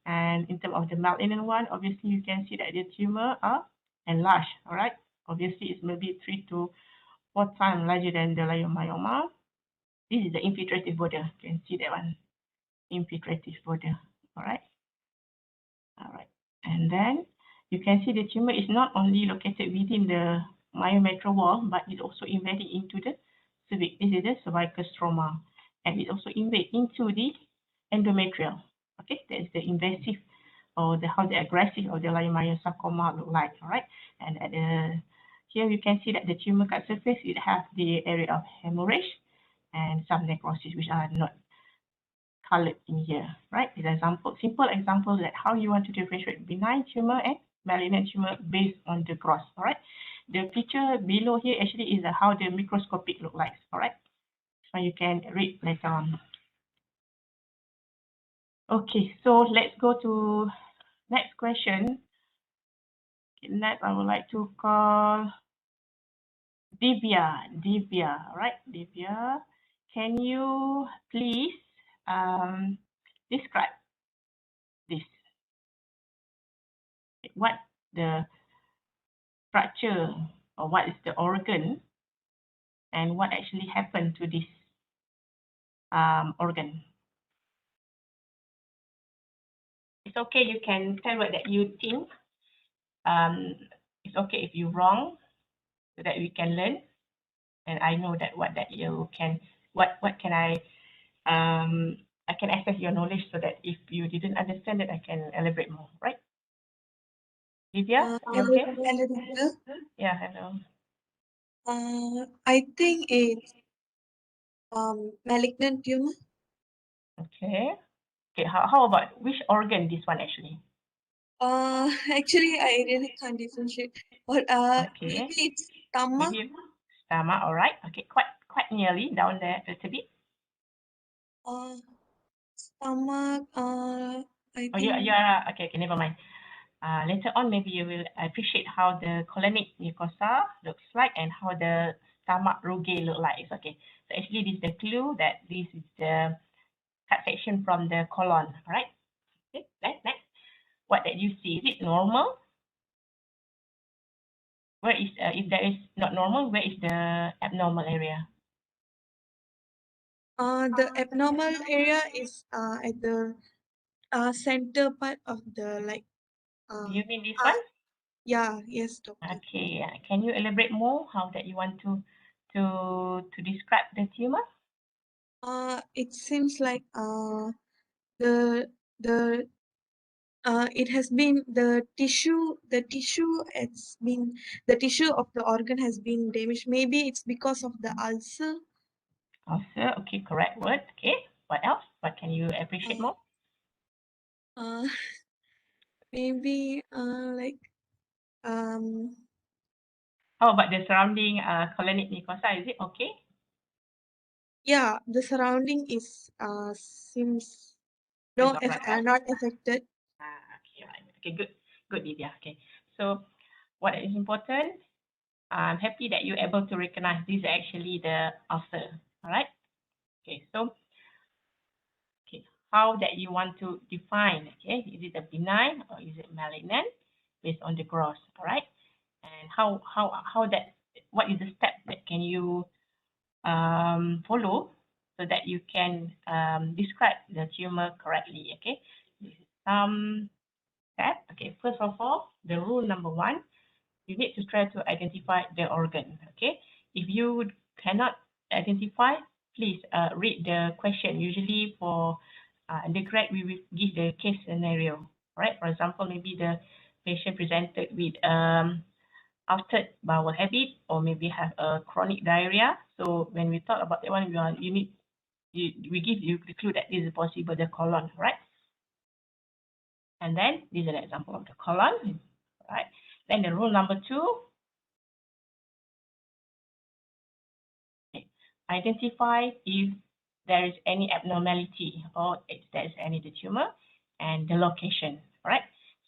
And in terms of the malignant one, obviously you can see that the tumor are enlarged. All right, obviously it's maybe 3 to 4 times larger than the leiomyoma. This is the infiltrative border. You can see that one, infiltrative border. All right. All right, and then you can see the tumor is not only located within the myometrial wall, but it's also embedded into the cervix. This is the cervical stroma, and it also embedded into the endometrial. Okay, that is the invasive or how the aggressive of the leiomyosarcoma look like. All right, and at the here you can see that the tumor cut surface, it has the area of hemorrhage and some necrosis, which are not colored in here, right? This example, simple example that how you want to differentiate benign tumor and malignant tumor based on the gross, all right? The picture below here actually is how the microscopic look like, all right? So you can read later on. Okay, so let's go to next question. Next, I would like to call Divya. Divya, all right? Divya, can you please describe this? What the structure or what is the organ and what actually happened to this organ. It's okay, you can tell what that you think. It's okay if you're wrong, so that we can learn. And I know that what can I can access your knowledge so that if you didn't understand it, I can elaborate more, right? Divya, you okay? Hello, doctor. Yeah, hello. I think it's malignant tumor. Okay. Okay, how about which organ this one actually? Actually, I really can't differentiate. But Okay. maybe it's stomach. Maybe stomach, all right. Okay, quite nearly down there a little bit. Stomach. I Oh, you think. are okay. Okay, never mind. Later on, maybe you will appreciate how the colonic mucosa looks like and how the stomach rugae look like. It's okay. So actually, this is the clue that this is the cut section from the colon. All right. Okay. Next. What that you see, is it normal? Where is if there is not normal, where is the abnormal area? The abnormal area is at the center part of the like. Do you mean this one? Yeah. Yes, doctor. Okay. Can you elaborate more how that you want to describe the tumor? It seems like the it has been the tissue of the organ has been damaged. Maybe it's because of the ulcer. Ulcer. Okay, correct word. Okay. What else? What can you appreciate more? Maybe like How about the surrounding colonic mucosa? Is it okay? Yeah, the surrounding is seems no It's all right. not affected. Okay, right. Okay, good, Lydia. Okay, so what is important? I'm happy that you're able to recognize this is actually the ulcer. All right. Okay, so okay, how that you want to define? Okay, is it a benign or is it malignant based on the gross? All right, and how that what is the step that can you follow so that you can describe the tumor correctly? Okay, this is some step. Okay, first of all, the rule number one, you need to try to identify the organ. Okay, if you cannot identify, please read the question. Usually for undergrad, we will give the case scenario. Right, for example, maybe the patient presented with altered bowel habit or maybe have a chronic diarrhea. So when we talk about that one, we give you the clue that this is possible the colon, right? And then this is an example of the colon, right? Then the rule number two, okay, identify if there is any abnormality or if there is any tumor and the location, right?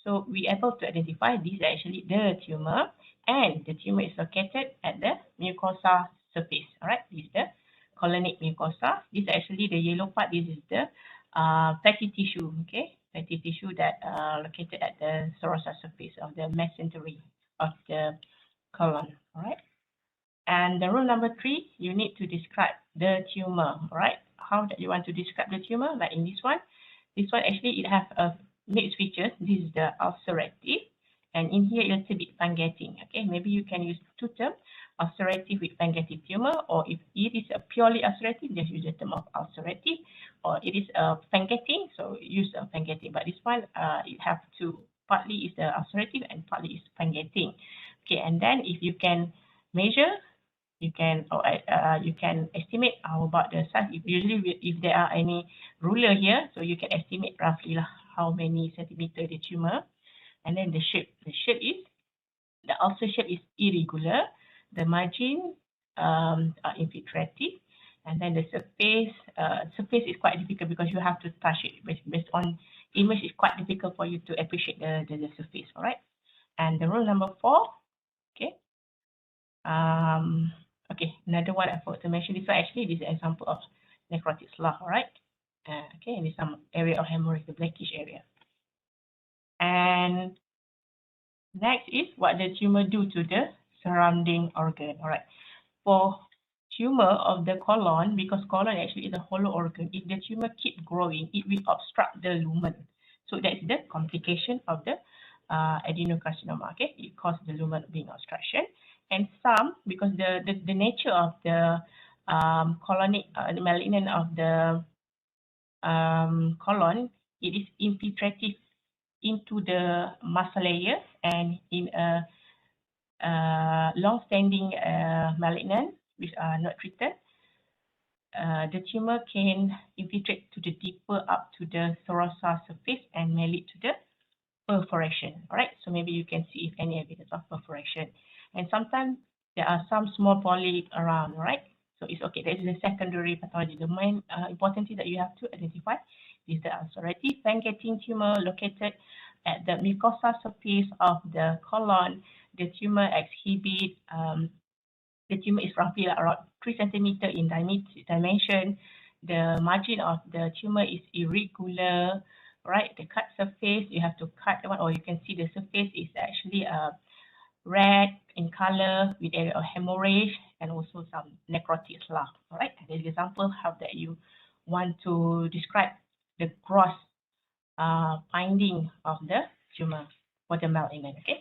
So we are able to identify this is actually the tumor, and the tumor is located at the mucosa surface, all right? This is the colonic mucosa. This is actually the yellow part. This is the fatty tissue, okay? Fatty tissue that located at the serosa surface of the mesentery of the colon, all right? And the rule number three, you need to describe the tumor, right? How that you want to describe the tumor, like in this one. This one actually it has a mixed features. This is the ulcerative, and in here a little bit fungating. Okay, maybe you can use two terms, ulcerative with fungative tumor, or if it is a purely ulcerative, just use the term of ulcerative, or it is a fungating, so use a fungating. But this one, it have to partly is the ulcerative and partly is fungating. Okay, and then if you can measure, you can estimate how about the size. If there are any ruler here, so you can estimate roughly how many centimeter the tumor, and then the shape. The ulcer shape is irregular. The margin are infiltrative, and then the surface is quite difficult because you have to touch it. Based on image, it's quite difficult for you to appreciate the surface. All right, and the rule number four. Okay. Okay, another one I forgot to mention. This one actually this is an example of necrotic slough, all right? Okay, and this some area of hemorrhage, the blackish area. And next is what the tumor do to the surrounding organ, all right? For tumor of the colon, because colon actually is a hollow organ, if the tumor keep growing, it will obstruct the lumen. So that's the complication of the adenocarcinoma, okay? It causes the lumen being obstruction. And some, because the nature of the colonic, the malignant of the colon, it is infiltrative into the muscle layer, and in a long-standing malignant which are not treated, the tumor can infiltrate to the deeper up to the serosa surface and may lead to the perforation. All right, so maybe you can see if any evidence of perforation, and sometimes there are some small polyp around. Right, so it's okay. That is the secondary pathology. The main important thing that you have to identify is the ulcerative fungating tumor located at the mucosa surface of the colon. The tumor exhibit the tumor is roughly around 3 centimeter in dimension. The margin of the tumor is irregular, right? The cut surface, you have to cut the one, or you can see the surface is actually red in color with area of hemorrhage and also some necrotic slough. All right, this example how that you want to describe the gross finding of the tumor for the malignant. Okay,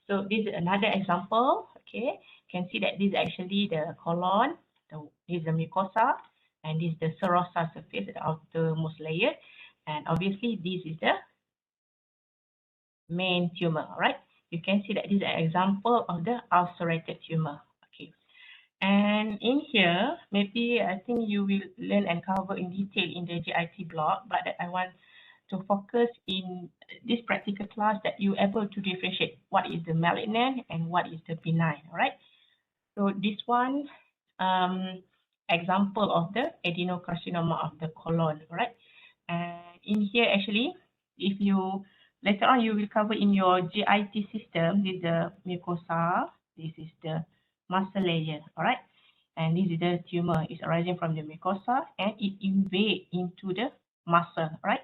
so this is another example. Okay, you can see that this is actually the colon, this is the mucosa, and this is the serosa surface, the outermost layer, and obviously this is the main tumor. All right, you can see that this is an example of the ulcerated tumor. Okay, and in here, maybe I think you will learn and cover in detail in the GIT block, but I want to focus in this practical class that you're able to differentiate what is the malignant and what is the benign. All right, so this one, example of the adenocarcinoma of the colon, right? And in here, actually, if you later on you will cover in your GIT system, this is the mucosa, this is the muscle layer, all right? And this is the tumor. It's arising from the mucosa and it invade into the muscle, right?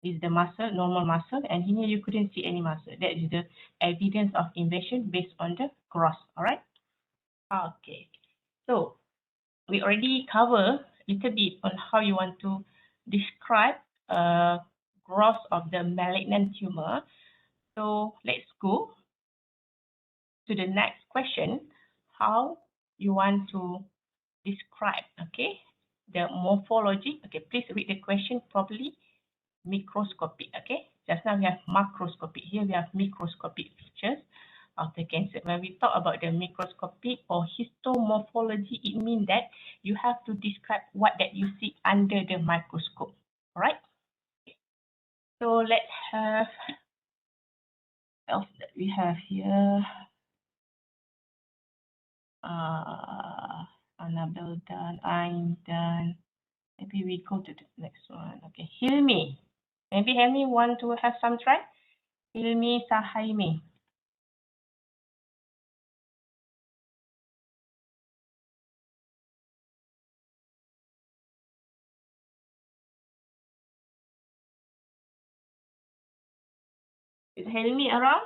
This is the muscle, normal muscle, and here you couldn't see any muscle. That is the evidence of invasion based on the gross, all right? Okay, so we already cover a little bit on how you want to describe growth of the malignant tumor. So let's go to the next question. How you want to describe, okay, the morphology. Okay, please read the question properly. Microscopic, okay? Just now we have macroscopic. Here we have microscopic features of the cancer. When we talk about the microscopic or histomorphology, it means that you have to describe what that you see under the microscope, all right? So let's have else that we have here. Annabelle done, I'm done. Maybe we go to the next one. Okay, Hilmi. Maybe Hilmi want to have some try? Hilmi Sahaimi. Is Hilmi around?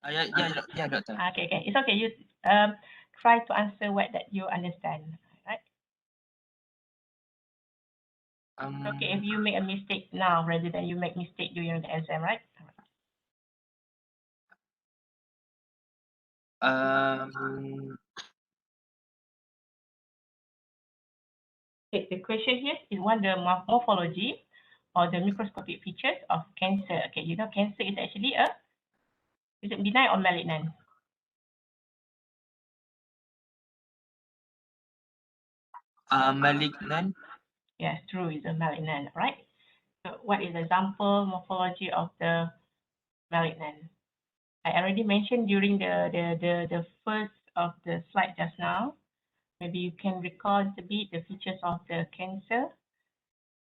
Yeah, doctor. Okay, okay. It's okay. You try to answer what that you understand. Right? Okay, if you make a mistake now rather than you make mistake during the exam, right? Okay, the question here is what the morphology or the microscopic features of cancer. Okay, you know cancer is actually is it benign or malignant? Malignant. Yes, true, it's a malignant, right? So what is the example morphology of the malignant? I already mentioned during the first of the slide just now. Maybe you can recall a bit the features of the cancer.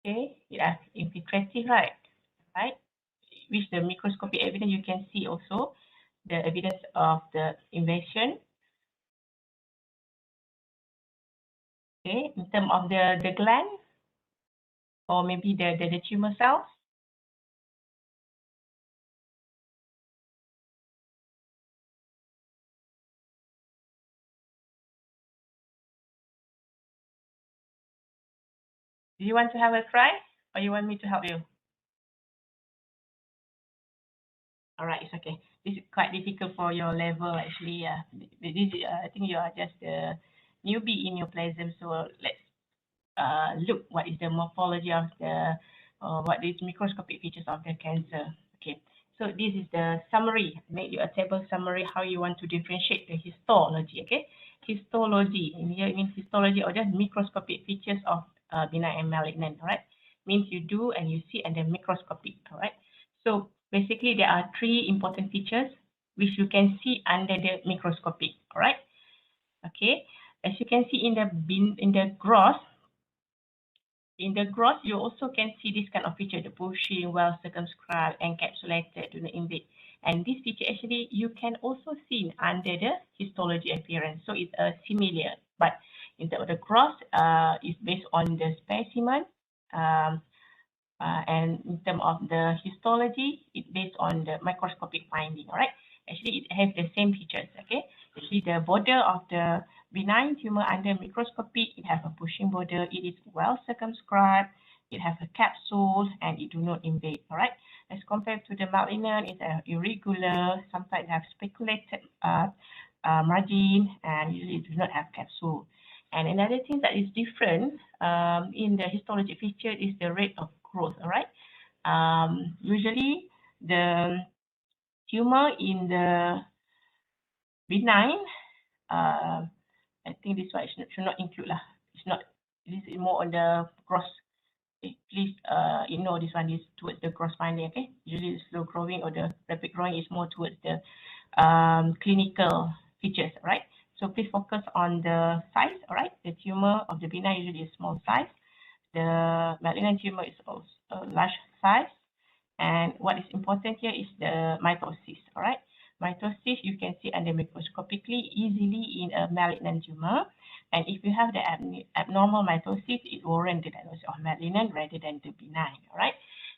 Okay, it has infiltrative, right? Right? With the microscopic evidence, you can see also the evidence of the invasion. Okay, in terms of the gland or maybe the tumor cells. Do you want to have a try or you want me to help you? All right, it's okay. This is quite difficult for your level actually. This I think you are just a newbie in your Neoplasia. So let's look what is the morphology of the what is microscopic features of the cancer. Okay, so this is the summary. Make you a table summary how you want to differentiate the histology. Okay, histology in here means histology or just microscopic features of benign and malignant. All right, means you do and you see and then microscopic. All right, so basically there are three important features which you can see under the microscopic. All right, okay, as you can see in the gross. In the gross, you also can see this kind of feature, the pushing, well circumscribed, encapsulated, do not invade. And this feature actually you can also see under the histology appearance. So it's similar, but in terms of the gross, it's based on the specimen. And in terms of the histology, it's based on the microscopic finding, all right? Actually, it has the same features, okay? Actually, the border of the benign tumor under microscopy, it has a pushing border, it is well circumscribed, it has a capsule, and it do not invade, all right? As compared to the malignant, it's irregular, sometimes have speculated margin, and usually it does not have capsule. And another thing that is different in the histology feature is the rate of growth, all right? Usually the tumor in the benign, I think this one should not include lah. It's not, this is more on the gross. Okay, please ignore this one, is towards the gross finding, okay? Usually the slow growing or the rapid growing is more towards the clinical features, right? So please focus on the size, all right? The tumor of the benign usually is small size. The malignant tumor is also a large size. And what is important here is the mitosis, all right? Mitosis you can see under microscopically easily in a malignant tumor. And if you have the abnormal mitosis, it warrants the diagnosis of malignant rather than the benign, all right?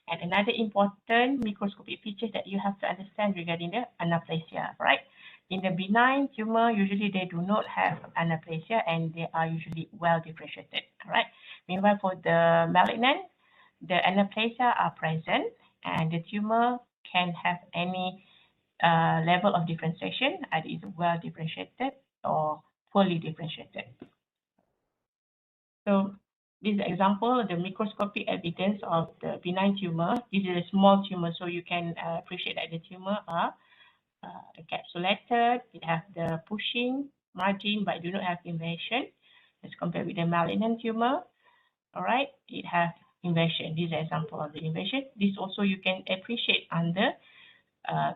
And another important microscopic feature that you have to understand regarding the anaplasia, right? In the benign tumor, usually they do not have anaplasia and they are usually well differentiated, all right? Meanwhile, for the malignant, the anaplasia are present and the tumor can have any level of differentiation, either is well differentiated or poorly differentiated. So this is an example of the microscopic evidence of the benign tumor. This is a small tumor, so you can appreciate that the tumor are encapsulated. It has the pushing margin, but do not have invasion as compared with the malignant tumor. All right, it has invasion. This is an example of the invasion. This also you can appreciate under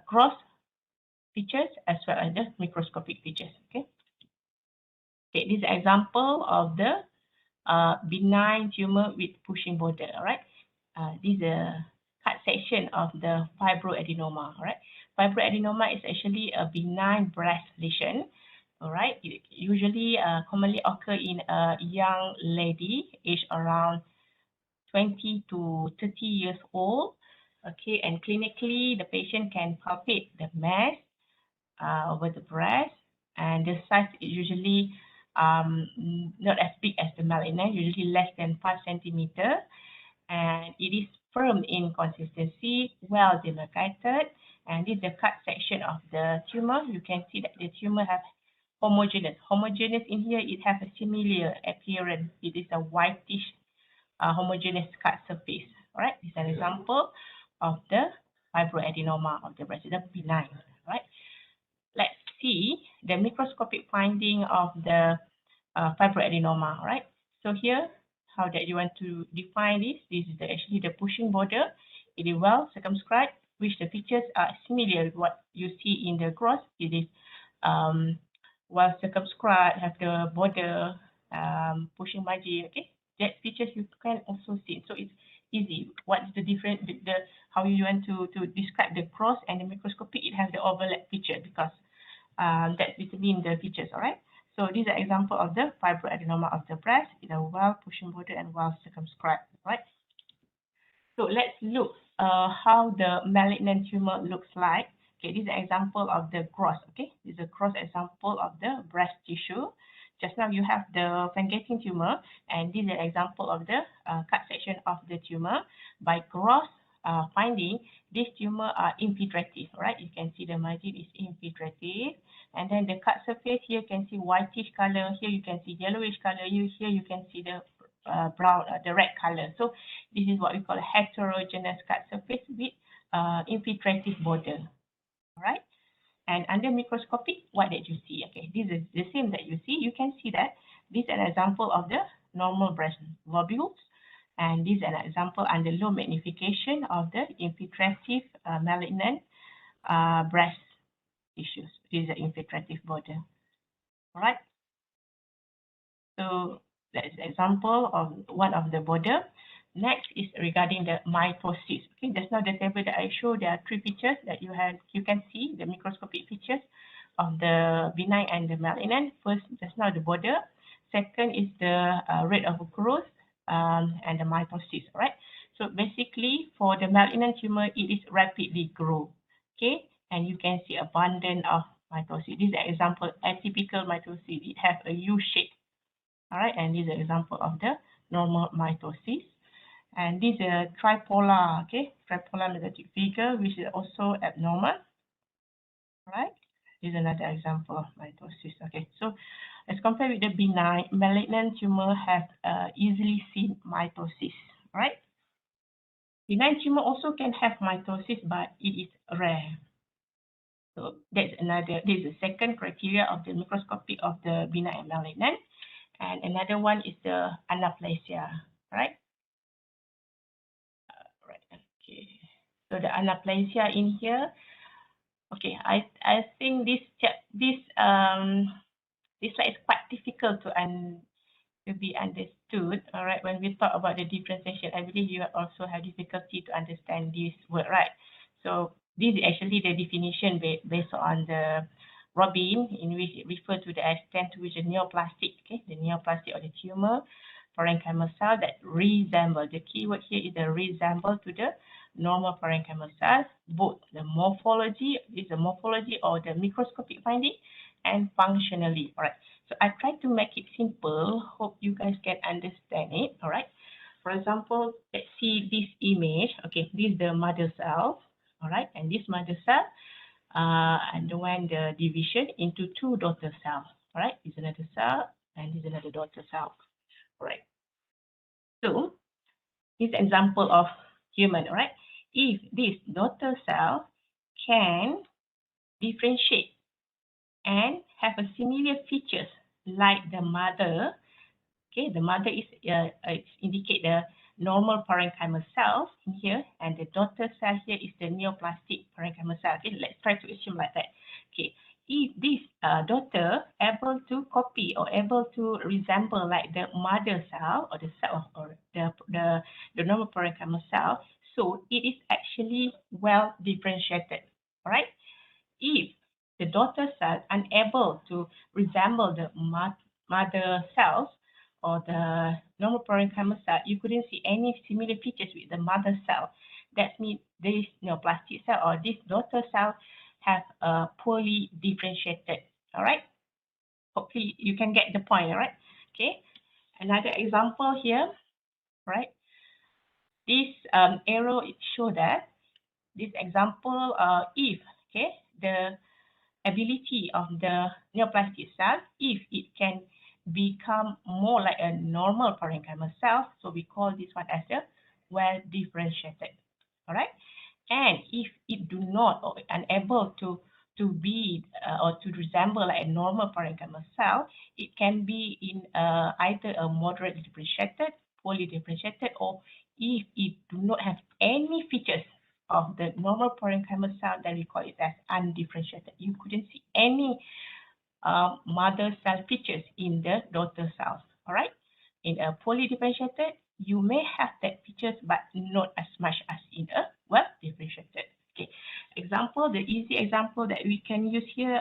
gross features as well as the microscopic features. Okay. Okay, this is an example of the benign tumor with pushing border. All right. This is a cut section of the fibroadenoma. All right. Fibroadenoma is actually a benign breast lesion. All right. It usually commonly occur in a young lady aged around 20 to 30 years old. Okay, and clinically the patient can palpate the mass over the breast, and the size is usually not as big as the malignant, usually less than 5 centimeter, and it is firm in consistency, well demarcated, and this is the cut section of the tumor. You can see that the tumor has homogeneous. Homogeneous in here, it has a similar appearance. It is a whitish homogeneous cut surface. All right, this is an example of the fibroadenoma of the breast, the benign. Right. Let's see the microscopic finding of the fibroadenoma. All right. So here, how that you want to define this? This is actually the pushing border. It is well circumscribed, which the features are similar with what you see in the gross. It is well circumscribed, have the border pushing margin. Okay. That features you can also see. So it's easy. What is the difference? How you want to describe the cross and the microscopic? It has the overlap feature because that's between the features. All right. So this is an example of the fibroadenoma of the breast. It's a well pushing border and well circumscribed. Right. So let's look how the malignant tumor looks like. Okay, this is an example of the gross. Okay, this is a gross example of the breast tissue. Just now you have the flanking tumor, and this is an example of the cut section of the tumor. By gross finding, these tumor are infiltrative, right? You can see the margin is infiltrative, and then the cut surface here you can see whitish color. Here you can see yellowish color. Here you can see the brown, the red color. So this is what we call a heterogeneous cut surface with infiltrative border. All right. And under microscopic, what did you see? Okay, this is the same that you see. You can see that this is an example of the normal breast lobules, and this is an example under low magnification of the infiltrative malignant breast tissues. This is an infiltrative border. All right. So that is an example of one of the border. Next is regarding the mitosis. Okay, just now the table that I showed, there are three features that you can see the microscopic features of the benign and the malignant. First, just now the border. Second is the rate of growth and the mitosis. Right. So basically, for the malignant tumor, it is rapidly grow. Okay, and you can see abundance of mitosis. This is an example atypical mitosis. It has a U shape. All right, and this is an example of the normal mitosis. And this is a tripolar, okay, tripolar magnetic figure, which is also abnormal. All right, this is another example of mitosis. Okay, so as compared with the benign, malignant tumor have easily seen mitosis. All right, benign tumor also can have mitosis, but it is rare. So that's another. This is the second criteria of the microscopic of the benign and malignant. And another one is the anaplasia. Right. Right. Okay. So the anaplasia in here. Okay. I think this this slide is quite difficult to be understood. All right, when we talk about the differentiation, I believe you also have difficulty to understand this word, right? So this is actually the definition based on the Robin, in which it refers to the extent to which a neoplastic, okay, the neoplastic or the tumor parenchymal cell that resemble. The key word here is the resemble to the normal parenchymal cells, both the morphology, is the morphology or the microscopic finding, and functionally. All right. So I try to make it simple. Hope you guys can understand it. All right. For example, let's see this image. Okay, this is the mother cell. All right, and this mother cell underwent the division into two daughter cells. All right, this is another cell and this is another daughter cell. All right. So this example of human. All right. If this daughter cell can differentiate and have a similar features like the mother. Okay, the mother is indicate the normal parenchymal cells in here, and the daughter cell here is the neoplastic parenchymal cell. Okay, let's try to assume like that. Okay, if this daughter able to copy or able to resemble like the mother cell or the cell or the normal parenchymal cell, so it is actually well differentiated. All right. If the daughter cell unable to resemble the mother cells or the normal parenchymal cell, you couldn't see any similar features with the mother cell. That means this neoplastic cell or this daughter cell have poorly differentiated. All right. Hopefully you can get the point. All right. Okay. Another example here. Right. This arrow it show that this example if okay the ability of the neoplastic cell, if it can become more like a normal parenchymal cell, so we call this one as a well differentiated. All right, and if it do not or unable to be or to resemble like a normal parenchymal cell, it can be in either a moderate differentiated, poorly differentiated, or if it do not have any features of the normal parenchymal cell, then we call it as undifferentiated. You couldn't see any mother cell features in the daughter cells. All right. In a poorly differentiated, you may have that features, but not as much as in a well differentiated. Okay. Example, the easy example that we can use here,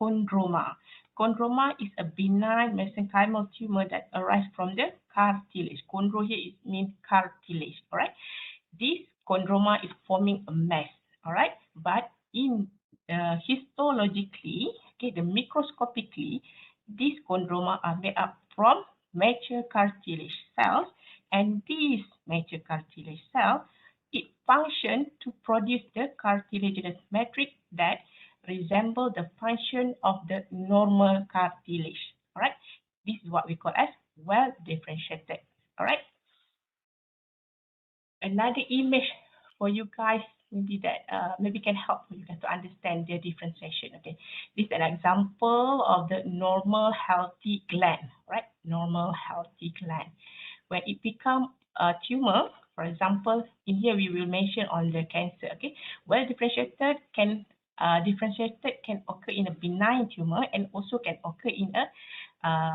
chondroma. Chondroma is a benign mesenchymal tumor that arises from the cartilage. Chondro here means cartilage. All right. This chondroma is forming a mass, all right? But in histologically, okay, the microscopically, these chondroma are made up from mature cartilage cells, and these mature cartilage cells, it function to produce the cartilaginous matrix that resemble the function of the normal cartilage, all right? This is what we call as well differentiated, all right? Another image for you guys maybe that maybe can help you guys to understand the differentiation. Okay, this is an example of the normal healthy gland, right? Normal healthy gland. When it become a tumor, for example, in here we will mention on the cancer. Okay, well differentiated can occur in a benign tumor and also can occur in a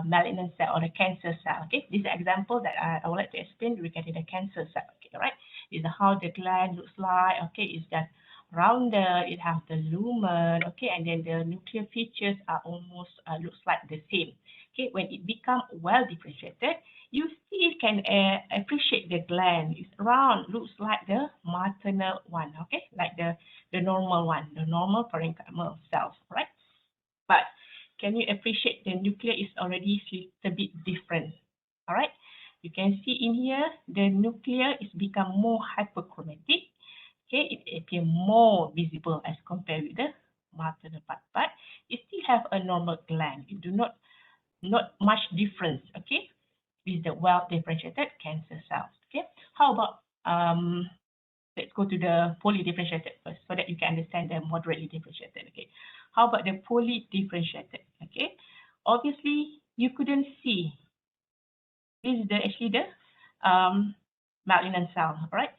malignant cell or a cancer cell. Okay, this is an example that I would like to explain regarding the cancer cell. Okay, all right. This is how the gland looks like. Okay, it's just rounded. It has the lumen. Okay, and then the nuclear features are almost looks like the same. Okay, when it becomes well differentiated, you still can appreciate the gland. It's round, looks like the maternal one. Okay, like the normal one, the normal parenchymal cells, right? But can you appreciate the nuclear is already a bit different? All right. You can see in here, the nuclear is become more hyperchromatic. Okay, it appears more visible as compared with the maternal part, but it still have a normal gland. It do not much difference. Okay, with the well differentiated cancer cells. Okay, how about let's go to the poorly differentiated first so that you can understand the moderately differentiated. Okay, how about the poorly differentiated? Okay, obviously you couldn't see. This is actually the malignant cell, right?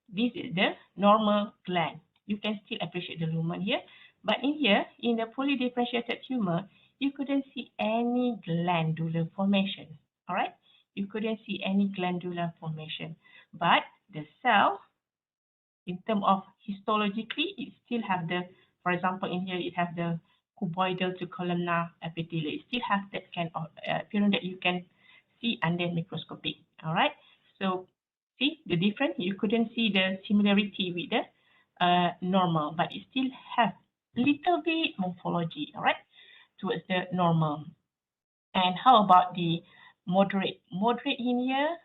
This is the normal gland. You can still appreciate the lumen here, but in here, in the poorly differentiated tumor, you couldn't see any glandular formation. All right, you couldn't see any glandular formation, but the cell, in terms of histologically, it still have the, for example, in here it have the cuboidal to columnar epithelium. It still have that kind of appearance that you can see under microscopic. All right, so see the difference. You couldn't see the similarity with the normal, but it still have little bit morphology. All right, towards the normal. And how about the moderate? Moderate in here,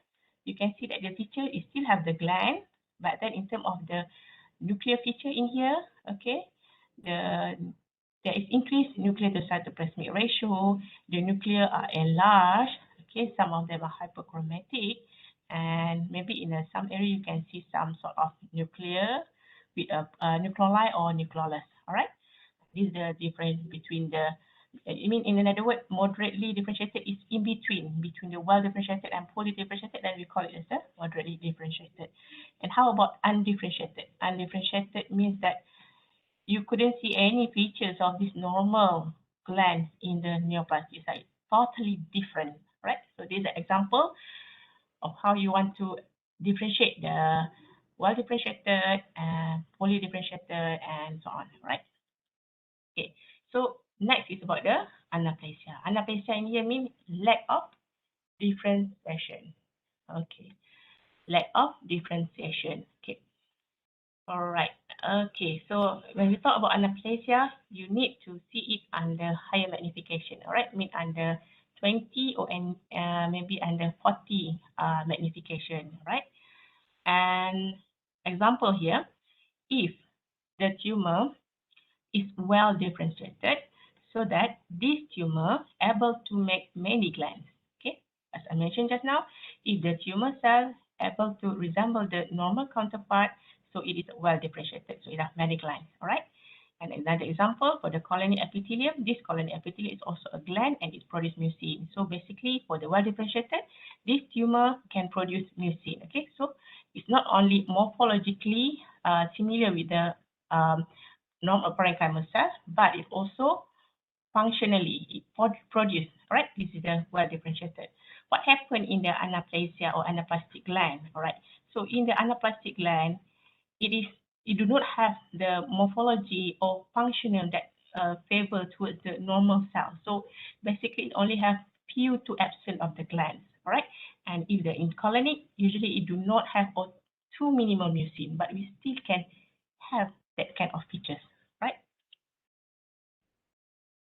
you can see that the feature is still have the gland, but then in terms of the nuclear feature in here, okay, there is increased nuclear to cytoplasmic ratio. The nuclear are enlarged. Okay, some of them are hyperchromatic, and maybe in some area you can see some sort of nuclear with a nucleoli or nucleolus. All right, this is the difference between the. I mean, in another word, moderately differentiated is in between the well differentiated and poorly differentiated. Then we call it as a moderately differentiated. And how about undifferentiated? Undifferentiated means that you couldn't see any features of this normal gland in the neoplasia site. Totally different, right? So this is an example of how you want to differentiate the well differentiated and poorly differentiated and so on, right? Okay, so next is about the anaplasia. Anaplasia in here means lack of differentiation. Okay, lack of differentiation. Okay, all right. Okay, so when we talk about anaplasia, you need to see it under higher magnification. All right, mean under 20 or maybe under 40 magnification. Right, and example here, if the tumor is well differentiated so that this tumor able to make many glands. Okay, as I mentioned just now, if the tumor cell able to resemble the normal counterpart, so it is well differentiated, so it has many glands. All right. And another example for the colony epithelium, this colony epithelium is also a gland and it produces mucin. So basically, for the well differentiated, this tumor can produce mucin. Okay, so it's not only morphologically similar with the normal parenchymal cells, but it also functionally it produce, right? This is the well differentiated. What happened in the anaplasia or anaplastic gland, all right? So in the anaplastic gland, it do not have the morphology or functional that favor towards the normal cell. So basically, it only have few to absent of the glands, all right? And if they're in colony, usually it do not have or too minimal mucin, but we still can have that kind of features, right?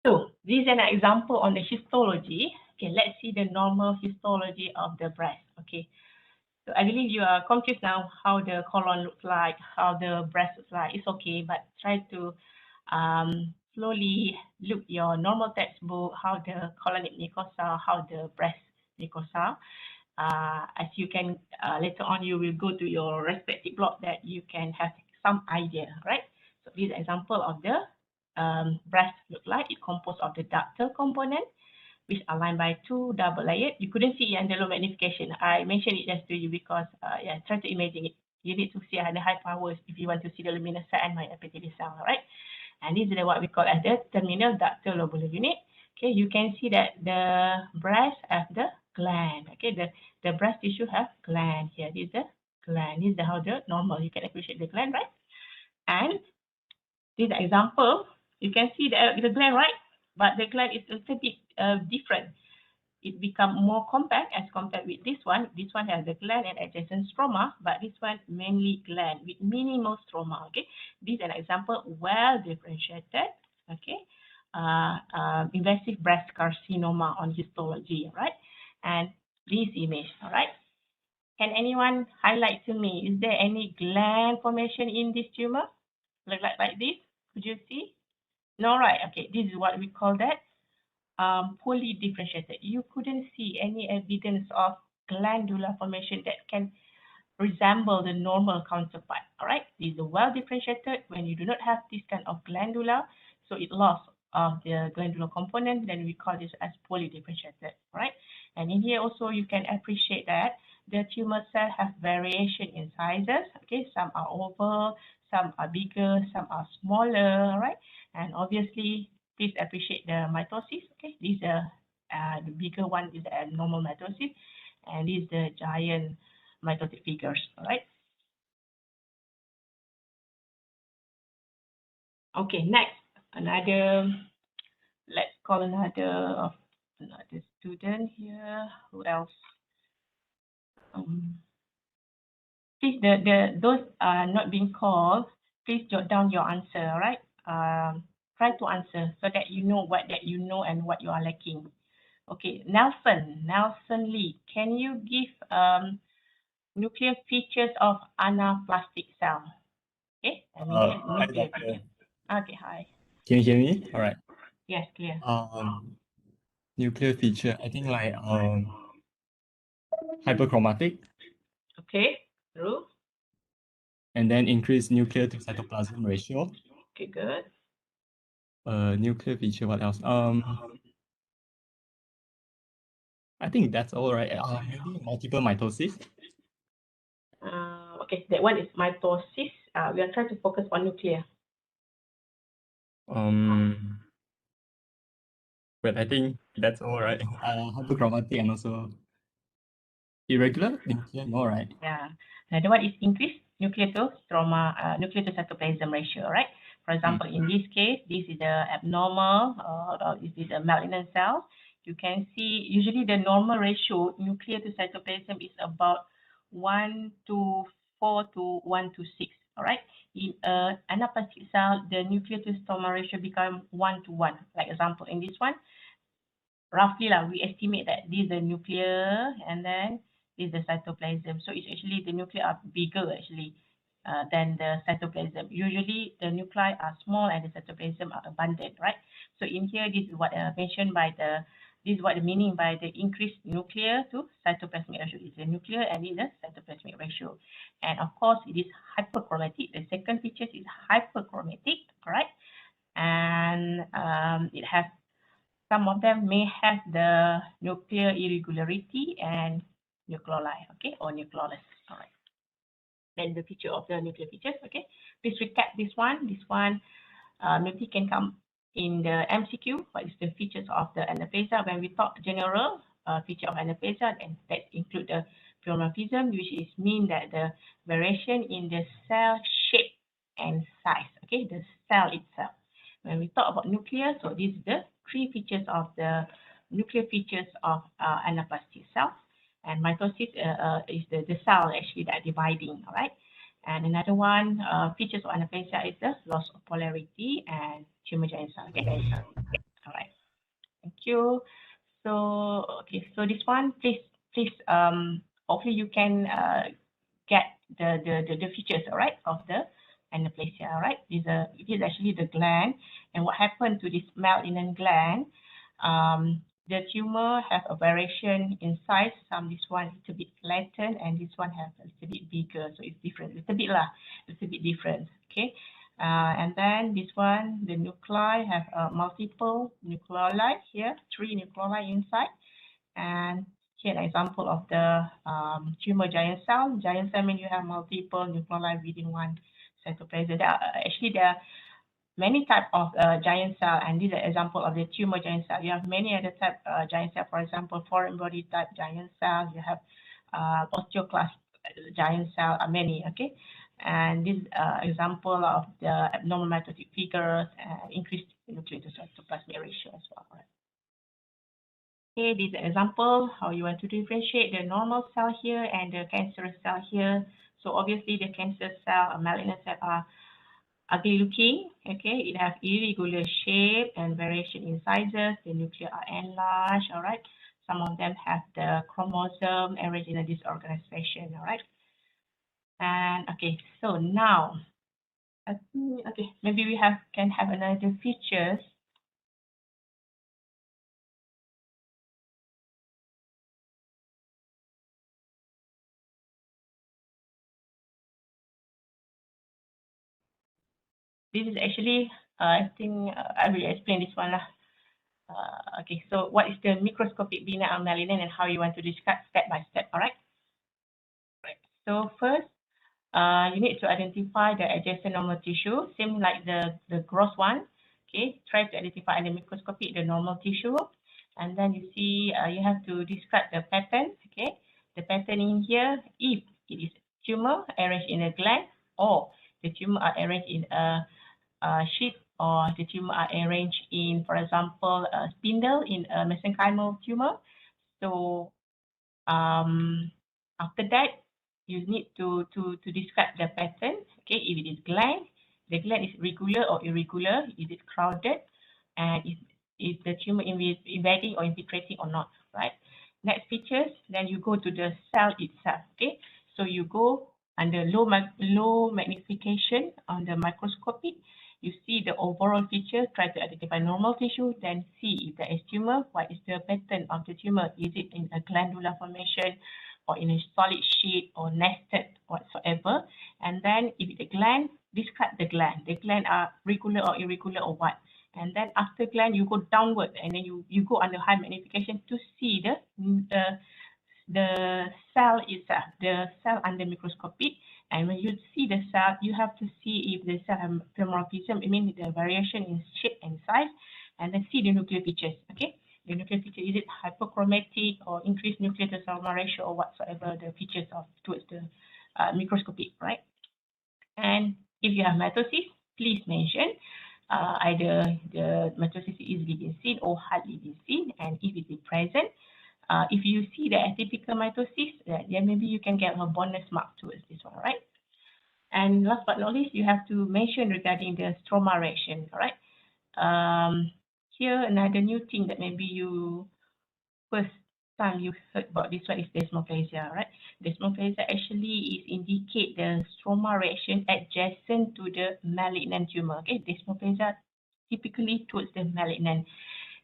So this is an example on the histology. Okay, let's see the normal histology of the breast. Okay, so I believe you are confused now how the colon looks like, how the breast looks like. It's okay, but try to slowly look your normal textbook, how the colonic mucosa, how the breast mucosa. As you can later on, you will go to your respective block that you can have some idea, right? So this example of the breast look like. It composed of the ductal component, which are lined by two double layered. You couldn't see it under low magnification. I mentioned it just to you because yeah, try to imagine it. You need to see the high powers if you want to see the luminous cell and my epithelial cell, right? And this is what we call as the terminal ductal lobular unit. Okay, you can see that the breast have the gland. Okay, the breast tissue have gland here. This is the gland. This is how the normal. You can appreciate the gland, right? And this example, you can see the gland, right? But the gland is a little bit different. It become more compact as compared with this one. This one has the gland and adjacent stroma, but this one mainly gland with minimal stroma. Okay, this is an example well differentiated. Okay, invasive breast carcinoma on histology, right? And this image, all right. Can anyone highlight to me? Is there any gland formation in this tumor? Like this? Could you see? No, right? Okay, this is what we call that. Poorly differentiated. You couldn't see any evidence of glandular formation that can resemble the normal counterpart. All right, this is well differentiated. When you do not have this kind of glandular, so it lost of the glandular component, then we call this as poorly differentiated. All right, and in here also you can appreciate that the tumor cell have variation in sizes. Okay, some are oval, some are bigger, some are smaller. All right, and obviously please appreciate the mitosis. Okay, this is the bigger one is the abnormal mitosis, and this is the giant mitotic figures. All right. Okay, next another. Let's call another student here. Who else? Please, those are not being called, please jot down your answer, all right? Try to answer so that you know what that you know and what you are lacking. Okay, Nelson Lee, can you give nuclear features of anaplastic cell? Okay, nuclear features. Okay, hi. Can you hear me? All right. Yes, clear. Nuclear feature, I think like hyperchromatic. Okay, true. And then increase nuclear to cytoplasm ratio. Okay, good. Nuclear feature, what else? I think that's all right. Maybe multiple mitosis. Okay, that one is mitosis. We are trying to focus on nuclear. But I think that's all right. Hyperchromatic and also irregular nuclear, no, right? Yeah. Another one is increased nuclear to stroma, nuclear to cytoplasm ratio, right? For example, in this case, this is the abnormal, this is a malignant cell. You can see usually the normal ratio nuclear to cytoplasm is about 1 to 4 to 1 to 6. All right. In anaplastic cell, the nuclear to stroma ratio become 1 to 1. Like example, in this one, roughly we estimate that this is the nuclear and then this is the cytoplasm. So it's actually the nuclei are bigger actually than the cytoplasm. Usually the nuclei are small and the cytoplasm are abundant, right? So in here, this is what mentioned by this is what the meaning by the increased nuclear to cytoplasmic ratio. It's the nuclear and it's the cytoplasmic ratio. And of course, it is hyperchromatic. The second feature is hyperchromatic, right? And it has some of them may have the nuclear irregularity and nucleoli, okay, or nucleolus. All right. Then the feature of the nuclear features, okay. Please recap this one. This one maybe can come in the MCQ. What is the features of the anaplasia? When we talk general feature of anaplasia, and that include the pleomorphism, which is mean that the variation in the cell shape and size, okay, the cell itself. When we talk about nuclear, so these are the three features of the nuclear features of anaplastic cells. And mitosis is the cell actually that are dividing, all right? And another one, features of anaplasia is the loss of polarity and tumor giant cell. Okay, all right. Thank you. So okay, so this one, please, hopefully you can get the features, all right, of the anaplasia, all right. It is actually the gland, and what happened to this malignant gland? The tumor have a variation in size. This one is a bit flattened, and this one has a little bit bigger, so it's different, little bit different. Okay, and then this one, the nuclei have multiple nucleoli here, 3 nucleoli inside, and here an example of the tumor giant cell. Giant cell means you have multiple nucleoli within one cytoplasm. There are many types of giant cell, and this is an example of the tumor giant cell. You have many other type giant cell, for example, foreign body type giant cell. You have osteoclast giant cell, many, okay? And this example of the abnormal mitotic figures and increased nuclear to cytoplasmic ratio as well. Right? Okay, this is an example how you want to differentiate the normal cell here and the cancerous cell here. So obviously the cancer cell, malignant cell are ugly looking, okay, it has irregular shape and variation in sizes. The nuclei are enlarged, all right. Some of them have the chromosome arranged in a disorganized fashion, all right. And okay, so now, okay, maybe we can have another features. This is actually, I think I will explain this one. Okay, so what is the microscopic benign malignant and how you want to discuss step by step, all right? Right. So first, you need to identify the adjacent normal tissue, same like the gross one. Okay, try to identify under microscopy the normal tissue, and then you see you have to describe the pattern. Okay, the pattern in here, if it is tumor arranged in a gland, or the tumor are arranged in a sheet, or the tumor are arranged in, for example, a spindle in a mesenchymal tumor. So after that, you need to describe the pattern. Okay, if it is gland, the gland is regular or irregular, is it crowded, and is the tumor invading or infiltrating or not, right? Next features, then you go to the cell itself. Okay, so you go under low magnification on the microscopy. You see the overall feature, try to identify normal tissue, then see if there is tumor, what is the pattern of the tumor. Is it in a glandular formation, or in a solid sheet, or nested whatsoever. And then if it's a gland, describe the gland. The gland are regular or irregular or what. And then after gland, you go downward, and then you go under high magnification to see the cell itself, the cell under microscopy. And when you see the cell, you have to see if the cell have pleomorphism, it means the variation in shape and size, and then see the nuclear features. Okay, the nuclear feature, is it hyperchromatic or increased nuclear to cell ratio, or whatsoever the features of towards the microscopy, right? And if you have mitosis, please mention either the mitosis is easily been seen or hardly been seen, and if it is present, if you see the atypical mitosis, then maybe you can get a bonus mark towards this one, right? And last but not least, you have to mention regarding the stroma reaction, all right? Here, another new thing that maybe you first time you heard about this one is desmoplasia, right? Desmoplasia actually is indicate the stroma reaction adjacent to the malignant tumor. Okay, desmoplasia typically towards the malignant.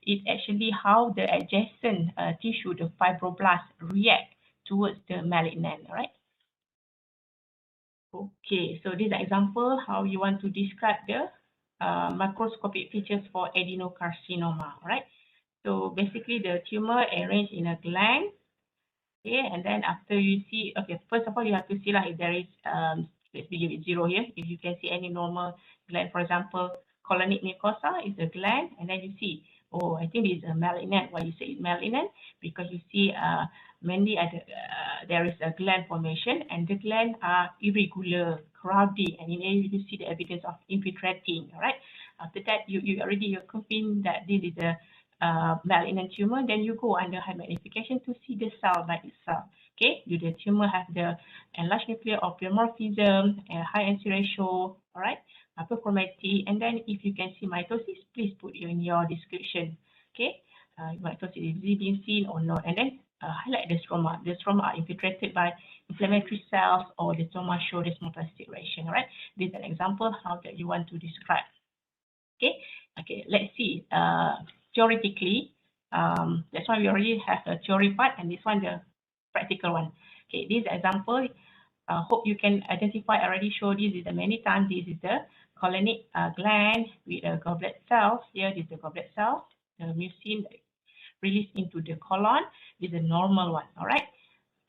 It's actually how the adjacent tissue, the fibroblast, react towards the malignant, right? Okay, so this is an example how you want to describe the macroscopic features for adenocarcinoma, right? So basically the tumor arranged in a gland. Okay, and then after you see, okay, first of all, you have to see like if there is, let's give it 0 here. If you can see any normal gland, for example, colonic mucosa is a gland, and then you see, oh, I think this is a malignant. Why you say it's malignant? Because you see mainly there is a gland formation, and the gland are irregular, crowded, and in there you see the evidence of infiltrating, all right? After that, you're convinced that this is a malignant tumor, then you go under high magnification to see the cell by itself. Okay, do the tumor have the enlarged nuclear or pleomorphism, high NC ratio, all right, hyperchromatic, and then if you can see mitosis, please put in your description. Okay, mitosis is being seen or not, and then highlight the stroma. The stroma are infiltrated by inflammatory cells, or the stroma show desmoplastic reaction. All right, this is an example how that you want to describe. Okay, let's see. Theoretically, that's why we already have a theory part, and this one the practical one. Okay, this example, hope you can identify. I already showed this is the many times. This is the colonic gland with a goblet cell. Here is the goblet cell, the mucin released into the colon. This is a normal one. All right.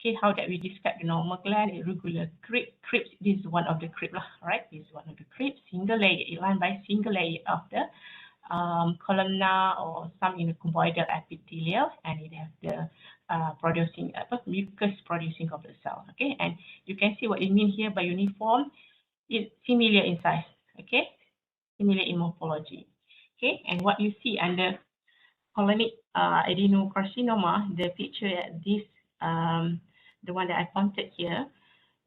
Okay, how that we describe the normal gland, irregular crypts. This is one of the crypts, right? This is one of the crypts, single layer, lined by single layer of the columnar or some in the cuboidal epithelial, and it has the producing mucus producing of the cell. Okay, and you can see what it means here by uniform. It's similar in size. Okay, similar in morphology. Okay, and what you see under colonic adenocarcinoma, the picture at this the one that I pointed here,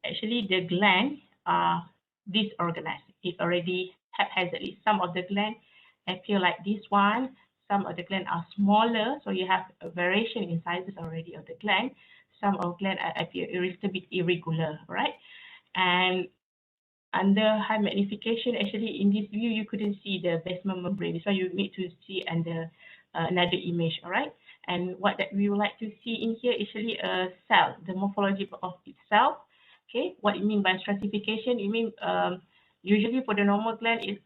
actually the glands are disorganized. It already haphazardly. Some of the glands appear like this one. Some of the glands are smaller, so you have a variation in sizes already of the gland. Some of the glands appear a little bit irregular, right? And under high magnification, actually in this view, you couldn't see the basement membrane. So you need to see under another image, all right? And what that we would like to see in here is actually a cell, the morphology of itself. Okay, what it mean by stratification? It means usually for the normal gland is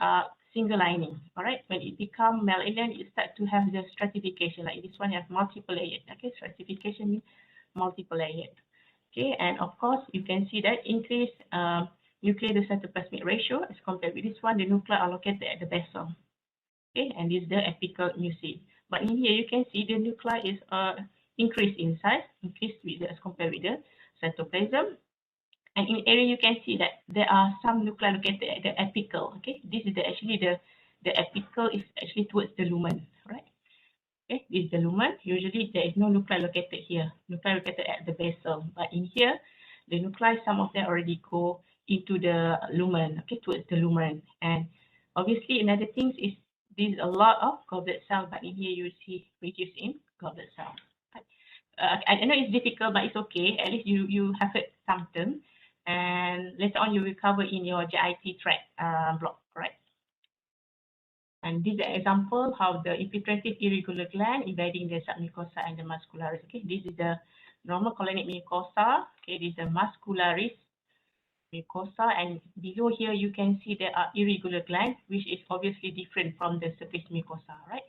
single lining. All right, when it become malignant, it start to have the stratification. Like this one has multiple layers. Okay, stratification means multiple layers. Okay, and of course you can see that increased nuclear to cytoplasmic ratio as compared with this one. The nuclei are located at the basal. Okay, and this is the apical mucin. But in here you can see the nuclei is increased in size, increased with as compared with the cytoplasm. And in area you can see that there are some nuclei located at the apical. Okay, this is actually the apical is actually towards the lumen, right? Okay, this is the lumen. Usually there is no nuclei located here. Nuclei located at the basal. But in here, the nuclei, some of them already go into the lumen, okay, towards the lumen. And obviously another thing is there's a lot of goblet cell, but in here you see reduced in goblet cell. I know it's difficult, but it's okay. At least you have it some term. And later on you will cover in your JIT track block, right? And this is an example how the infiltrative irregular gland invading the submucosa and the muscularis. Okay, this is the normal colonic mucosa. Okay, this is the muscularis mucosa, and below here you can see there are irregular glands, which is obviously different from the surface mucosa, right?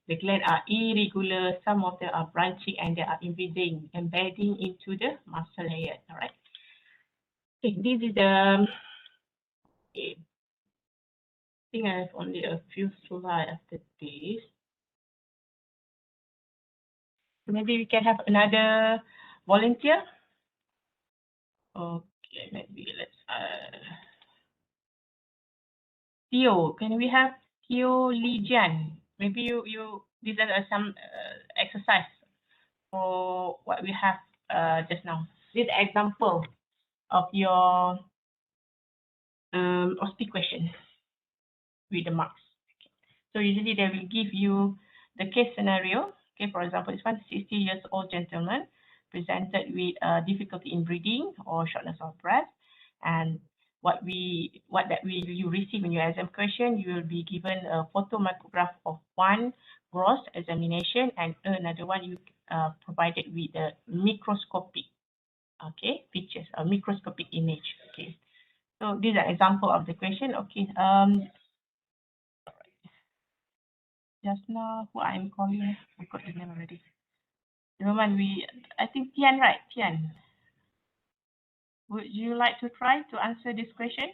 The glands are irregular, some of them are branching, and they are embedding into the muscle layer. All right. Okay, this is the. Okay. I think I have only a few slides after this. So maybe we can have another volunteer. Okay, maybe let's Theo. Can we have Theo Lijian? Maybe you these are some exercise for what we have just now. This example of your OSPI question with the marks. So usually they will give you the case scenario. Okay, for example, this one 60 years old gentleman presented with difficulty in breathing or shortness of breath, and what you receive in your exam question, you will be given a photomicrograph of one gross examination, and another one you provided with the microscopic features, a microscopic image. Okay, so these are example of the question. Okay, just now who I'm calling, I got the name already. Roman, I think Tian, right? Tian. Would you like to try to answer this question?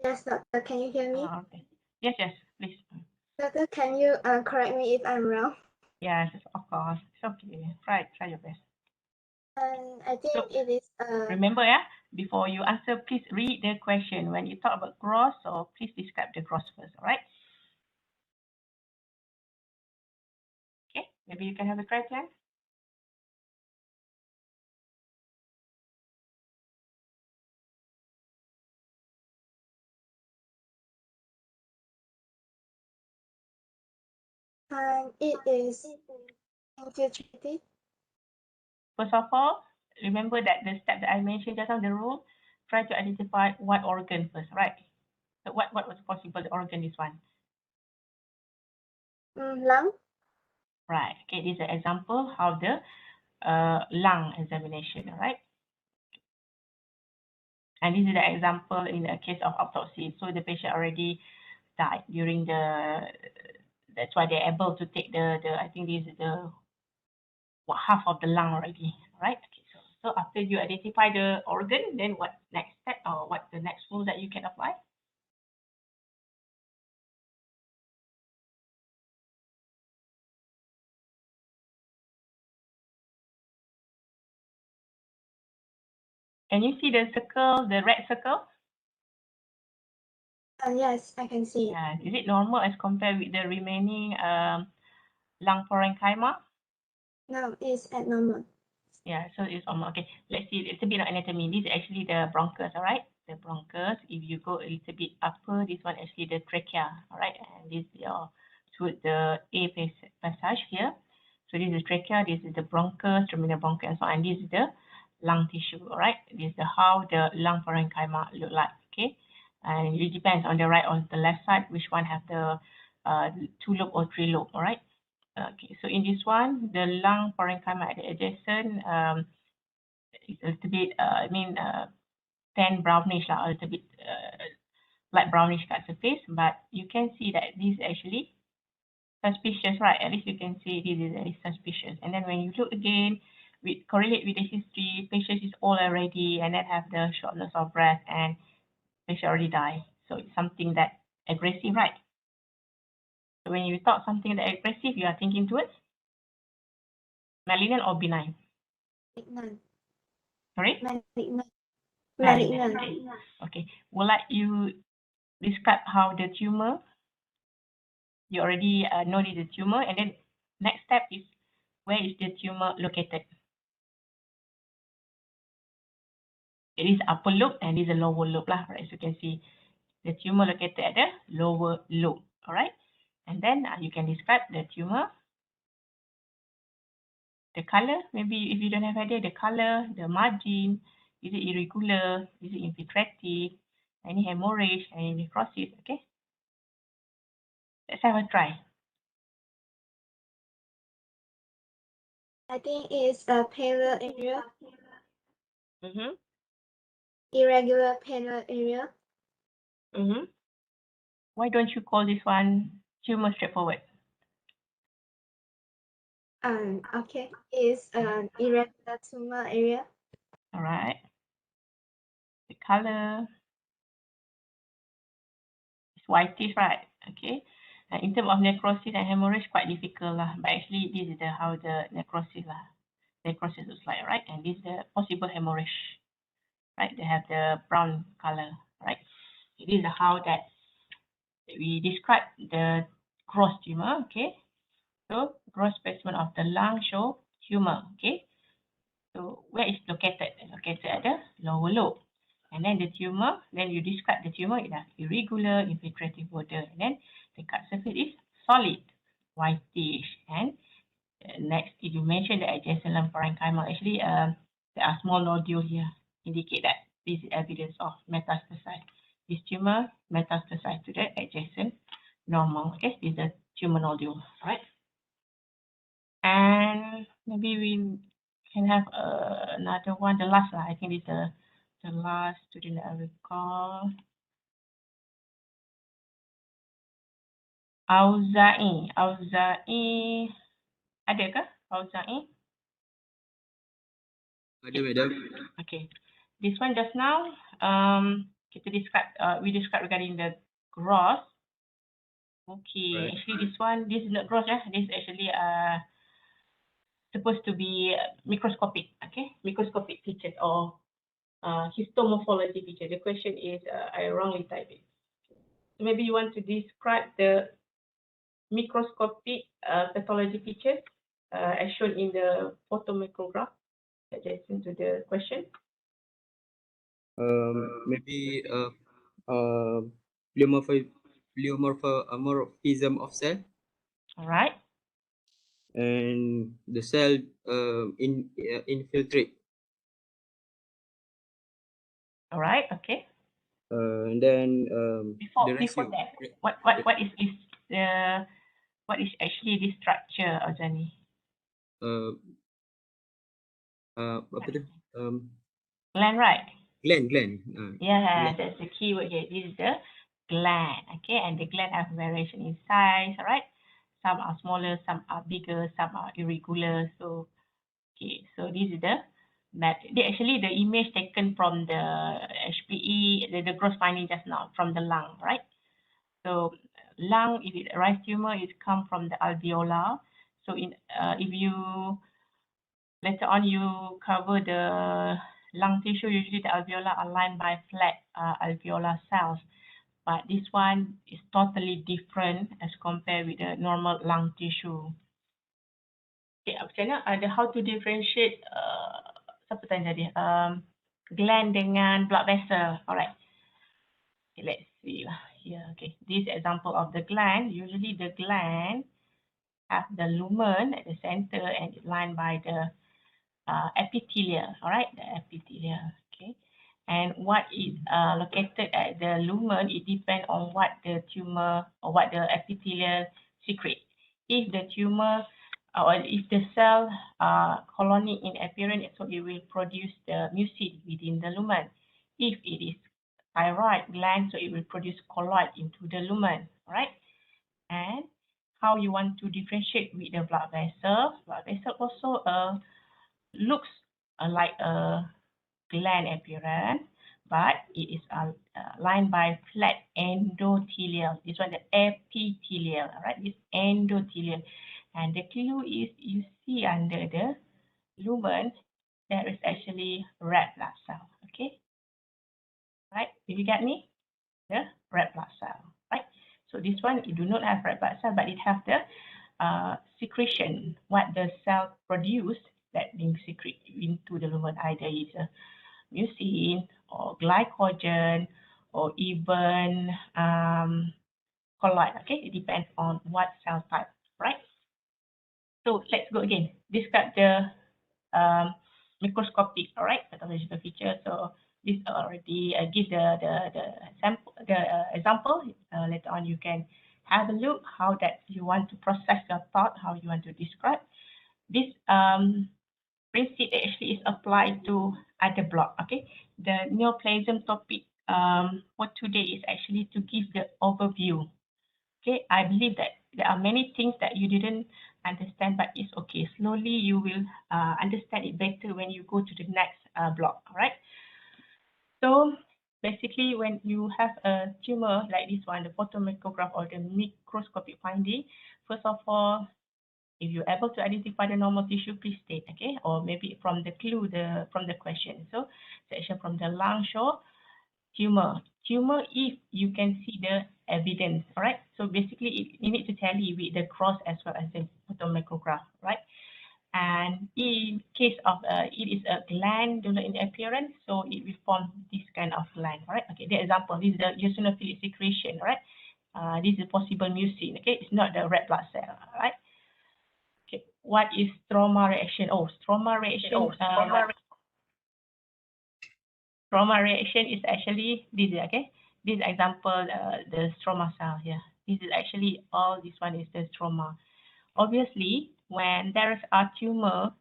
Yes, doctor, can you hear me? Okay. Yes, please. Doctor, can you correct me if I'm wrong? Yes, of course. It's okay. Try your best. I think it is. Remember, before you answer, please read the question. When you talk about gross, so please describe the gross first, all right? Okay, maybe you can have a try, Tian. It is infiltrated. First of all, remember that the step that I mentioned just now, the rule, try to identify what organ first, right? So what was possible the organ is one? Lung. Right. Okay, this is an example how the lung examination, right? And this is the example in the case of autopsy. So the patient already died during that's why they're able to take I think this is the half of the lung already, right? Okay, so after you identify the organ, then what next step or what the next rule that you can apply? Can you see the circle, the red circle? Yes, I can see. Yeah. Is it normal as compared with the remaining lung parenchyma? No, it's abnormal. Yeah, so it's normal. Okay, let's see a little bit of anatomy. This is actually the bronchus, all right? The bronchus. If you go a little bit upper, this one actually the trachea, all right? And this is your through the A passage here. So this is trachea, this is the bronchus, terminal bronchus, and so on. And this is the lung tissue, all right? This is how the lung parenchyma look like, okay? And it depends on the right or the left side, which one have the 2 lobe or 3 lobe, all right? Okay, so in this one, the lung parenchyma at the adjacent is a little bit, tan brownish, a little bit light brownish kat surface, but you can see that this is actually suspicious, right? At least you can see this is suspicious. And then when you look again, correlate with the history, patient is old already, and then have the shortness of breath, and patient already died. So it's something that aggressive, right? So when you talk something that aggressive, you are thinking towards malignant or benign? Malignant. Sorry? Malignant. Malignant. Malignant. Okay. Would like you describe how the tumor, you already know it is a tumor, and then next step is where is the tumor located? It is upper lobe and it is a lower lobe lah, right? As you can see, the tumor located at the lower lobe, all right? And then you can describe the tumor, the color, maybe if you don't have idea, the color, the margin, is it irregular, is it infiltrative, any hemorrhage, any necrosis, okay? Let's have a try. I think it's a paler area. Mm-hmm. Irregular paler area. Mm-hmm. Why don't you call this one tumor straightforward? Okay. It's an irregular tumor area. All right. The color is whitish, right? Okay. In terms of necrosis and hemorrhage, quite difficult lah. But actually, this is how the necrosis looks like, right? And this is the possible hemorrhage, right? They have the brown color, right? This is how that we describe the gross tumor, okay? So gross specimen of the lung show tumor, okay? So where is located? Located at the lower lobe. And then the tumor, then you describe the tumor, it has irregular infiltrative border. And then the cut surface is solid, whitish. And next, you mentioned the adjacent lung parenchyma. Actually, there are small nodules here, indicate that this is evidence of metastasis. This tumor metastasized to the adjacent normal. Okay, this is a tumor nodule, right? And maybe we can have another one, the last one. I think it's the last student that I recall. Auza'i. Ada ke Auza'i? Ada, madam. Okay. This one just now, we described regarding the gross. Okay, Right. actually this is not gross, this is actually supposed to be microscopic, okay? Microscopic features or histomorphology feature. The question is, I wrongly typed it. So maybe you want to describe the microscopic pathology features as shown in the photomicrograph adjacent to the question. Maybe pleomorphism of cell. All right. And the cell infiltrate. All right. Okay. And then Before the ratio. that, what is actually this structure, Azani? Apa tu? Gland, right? Gland. Yeah, that's the key word here. This is the gland, okay? And the gland have variation in size, all right? Some are smaller, some are bigger, some are irregular. So, okay, so this is the actually the image taken from the HPE, the gross finding just now from the lung, right? So lung, if it rise tumor, it come from the alveolar. So if you later on you cover the lung tissue, usually the alveolar are lined by flat alveolar cells. But this one is totally different as compared with the normal lung tissue. Okay, macam mana ada how to differentiate siapa tanya tadi? Gland dengan blood vessel. Alright. Okay, let's see lah here. Okay, this example of the gland. Usually the gland have the lumen at the center and lined by the epithelial. Alright, the epithelial. Okay, and what is located at the lumen, it depends on what the tumor or what the epithelial secrete. If the tumor or if the cell colony in appearance, so it will produce the mucin within the lumen. If it is thyroid gland, so it will produce colloid into the lumen, right? And how you want to differentiate with the blood vessel? Blood vessel also looks like a gland appearance, but it is lined by flat endothelial. This one, the epithelial, all right? This endothelial. And the clue is you see under the lumen, there is actually red blood cell, okay? Right? Did you get me? The red blood cell, right? So this one, it do not have red blood cell, but it have the secretion, what the cell produce that being secrete into the lumen, either is a mucin or glycogen or even colloid, okay? It depends on what cell type, right? So let's go again. Describe the microscopic, all right, pathological feature. So this already give the sample, the example. Later on, you can have a look how that you want to process your thought, how you want to describe. This principle actually is applied to other block. Okay, the neoplasm topic for today is actually to give the overview. Okay, I believe that there are many things that you didn't understand, but it's okay. Slowly you will understand it better when you go to the next block. All right. So basically, when you have a tumor like this one, the photomicrograph or the microscopic finding, first of all, if you're able to identify the normal tissue, please state, okay? Or maybe from the clue, from the question. So section from the lung show tumor. Tumor if you can see the evidence, all right? So basically, you need to tally with the cross as well as the photomicrograph, right? And in case of it is a glandular in appearance, so it will form this kind of gland, all right? Okay, the example, this is the eosinophilic secretion, all right? This is possible mucin, okay? It's not the red blood cell, all right? Okay, what is stroma reaction? Oh, stroma reaction. Stroma reaction is actually this, okay? This example, the stroma cell here. This is actually all. This one is the stroma. Obviously, when there is a tumor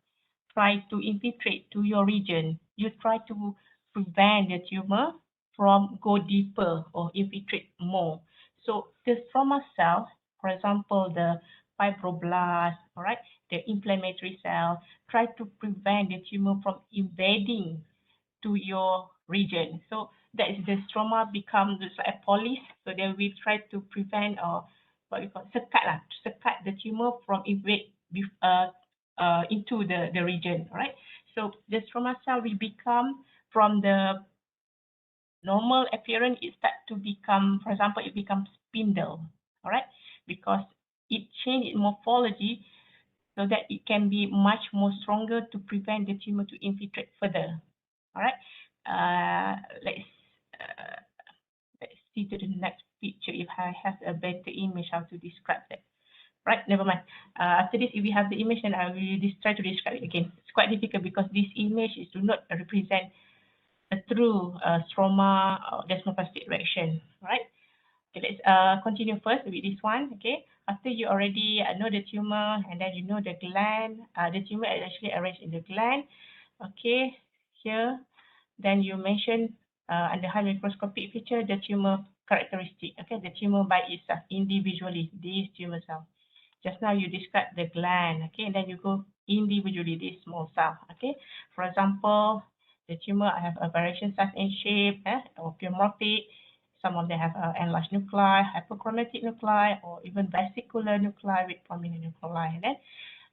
try to infiltrate to your region, you try to prevent the tumor from go deeper or infiltrate more. So the stroma cell, for example, the fibroblast, all right, the inflammatory cell, try to prevent the tumor from invading to your region. So that is the stroma becomes like a police. So then we try to prevent or what we call sekat the tumor from invade into the region, right? So the stroma cell will become from the normal appearance, it start to become, for example, it becomes spindle, all right? Because it change its morphology so that it can be much more stronger to prevent the tumor to infiltrate further, all right? Let's see to the next picture if I have a better image how to describe that. Right, never mind. After this, if we have the image, then I will try to describe it again. It's quite difficult because this image is do not represent a true stroma or desmoplastic reaction. Right. Okay, let's continue first with this one. Okay. After you already know the tumor and then you know the gland, the tumor is actually arranged in the gland. Okay. Here, then you mention under high microscopic feature the tumor characteristic. Okay, the tumor by itself individually, this tumor cell. Just now you describe the gland, okay, and then you go individually this small cell, okay. For example, the tumor have a variation size and shape, or pleomorphic. Some of them have enlarged nuclei, hypochromatic nuclei, or even vesicular nuclei with prominent nuclei. And then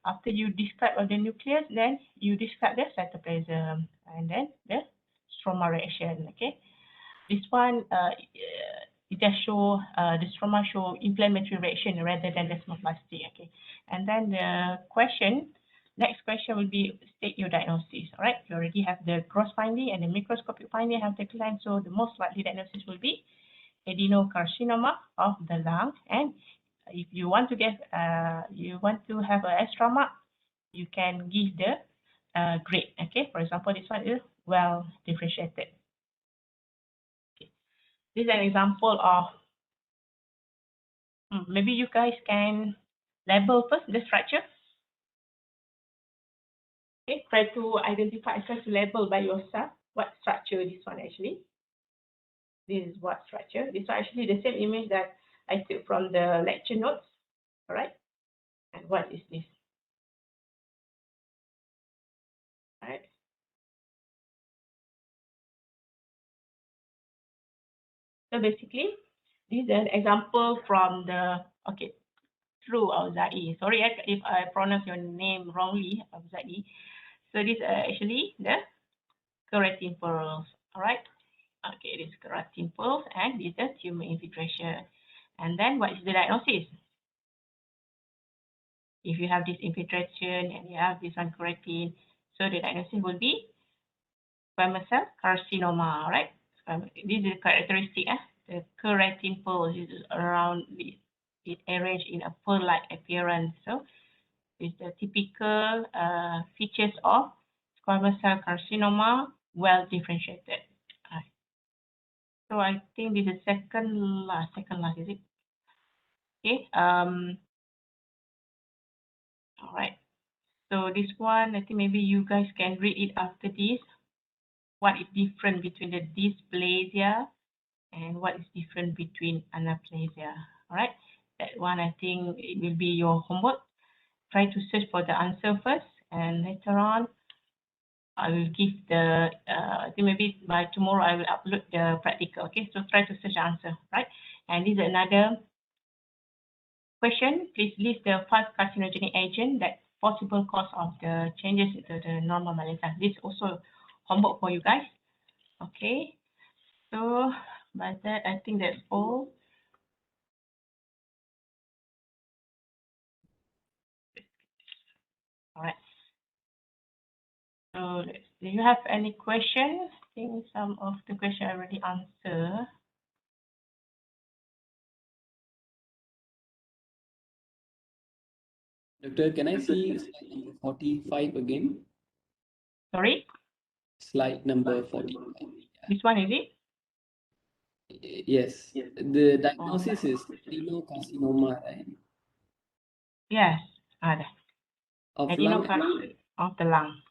after you describe of the nucleus, then you describe the cytoplasm and then the stroma reaction, okay. This one, it just show the stroma show inflammatory reaction rather than desmoplasty. Okay, and then the next question will be state your diagnosis. All right, you already have the gross finding and the microscopic finding have the gland, so the most likely diagnosis will be adenocarcinoma of the lung. And if you want to get, you want to have an extra mark, you can give the grade. Okay, for example, this one is well differentiated. This is an example of, maybe you guys can label first the structure. Okay, try to identify, try to label by yourself what structure this one actually. This is what structure. This one actually the same image that I took from the lecture notes. All right. And what is this? All right. So basically, this is an example from the, okay, through Auzai. Sorry if I pronounce your name wrongly, Auzai. So this actually the keratin pearls. All right. Okay, this keratin pearls and this is the tumor infiltration. And then what is the diagnosis? If you have this infiltration and you have this one keratin, so the diagnosis will be squamous cell carcinoma. All right. This is characteristic. The keratin pearls is around this. It arranged in a pearl-like appearance. So it's the typical features of squamous cell carcinoma, well differentiated. So I think this is second last, is it? Okay. All right. So this one, I think maybe you guys can read it after this. What is different between the dysplasia and what is different between anaplasia? All right. That one, I think it will be your homework. Try to search for the answer first, and later on, I will give the, I think maybe by tomorrow I will upload the practical. Okay, so try to search the answer, right? And this is another question. Please list the 5 carcinogenic agent that possible cause of the changes to the normal melanocyte. This is also homework for you guys. Okay, so by that, I think that's all. All right. So do you have any questions? I think some of the questions I already answered. Doctor, can I see slide number 45 again? Sorry? Slide number 45. This one, is it? Yes. The diagnosis is adenocarcinoma, right? Yes. Ada. Of lung. Of the lung.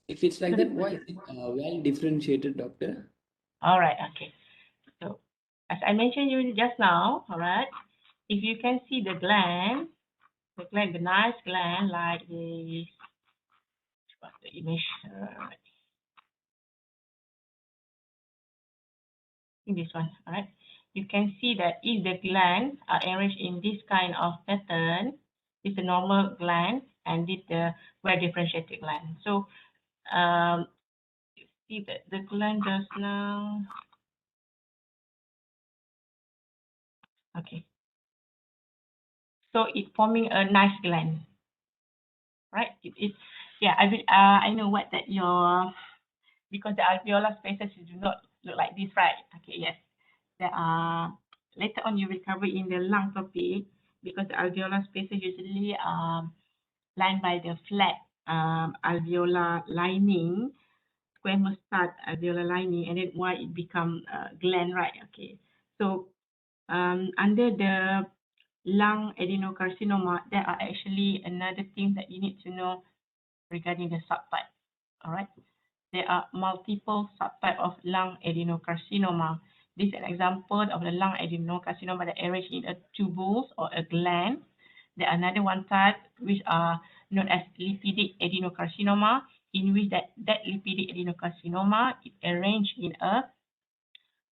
If it's like that, why is it well differentiated, doctor? All right. Okay. So, as I mentioned you just now, all right, if you can see the gland, the nice gland like this, what's the image? In this one, all right. You can see that if the glands are arranged in this kind of pattern, it's a normal gland and this the well differentiated gland. So, see that the gland just now. Okay. So it's forming a nice gland, right? Yeah. I know what that your, because the alveolar spaces do not look like this, right? Okay. Yes. There are, later on you will cover in the lung topic, because the alveolar spaces usually lined by the flat alveolar lining, squamous start alveolar lining, and then why it become gland, right? Okay. So under the lung adenocarcinoma, there are actually another thing that you need to know regarding the subtype. All right. There are multiple subtypes of lung adenocarcinoma. This is an example of the lung adenocarcinoma that arranged in a tubules or a gland. There are another one type which are known as lipidic adenocarcinoma, in which that lipidic adenocarcinoma is arranged in a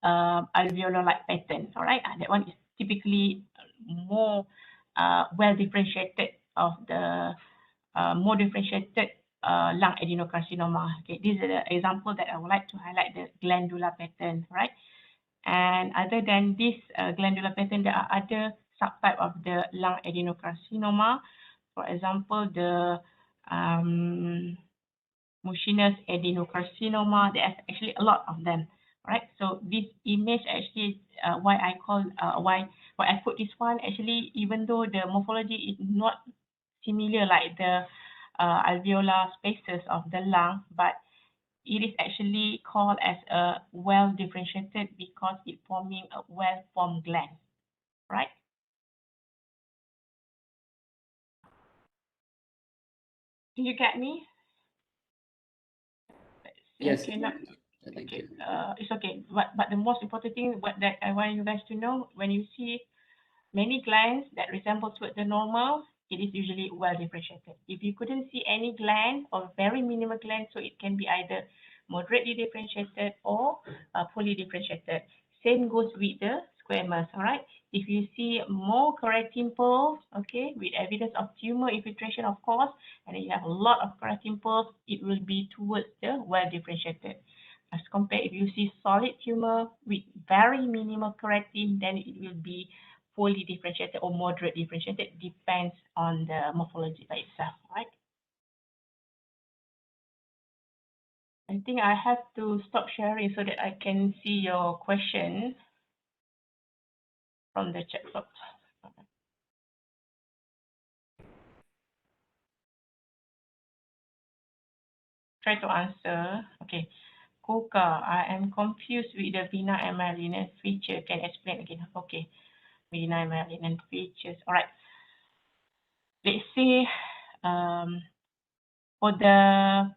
alveolar-like pattern. All right, that one is typically more well differentiated of the more differentiated lung adenocarcinoma. Okay, this is an example that I would like to highlight, the glandular pattern, right? And other than this glandular pattern, there are other subtype of the lung adenocarcinoma. For example, the mucinous adenocarcinoma. There's actually a lot of them, right? So this image actually why I call why I put this one, actually, even though the morphology is not similar like the alveolar spaces of the lung, but it is actually called as a well differentiated because it forming a well formed gland, right? Do you get me? Yes. Okay, okay. It's okay. But the most important thing what that I want you guys to know, when you see many glands that resemble to the normal, it is usually well differentiated. If you couldn't see any gland or very minimal gland, so it can be either moderately differentiated or fully differentiated. Same goes with the squamous, all right? If you see more keratin pearls, okay, with evidence of tumor infiltration, of course, and then you have a lot of keratin pearls, it will be towards the well differentiated. As compared, if you see solid tumor with very minimal keratin, then it will be fully differentiated or moderate differentiated, depends on the morphology by itself, right? I think I have to stop sharing so that I can see your question from the chat box. Try to answer. Okay. Koka, I am confused with the benign and malignant feature. Can you explain again? Okay. Benign malignant features. All right. Let's say for the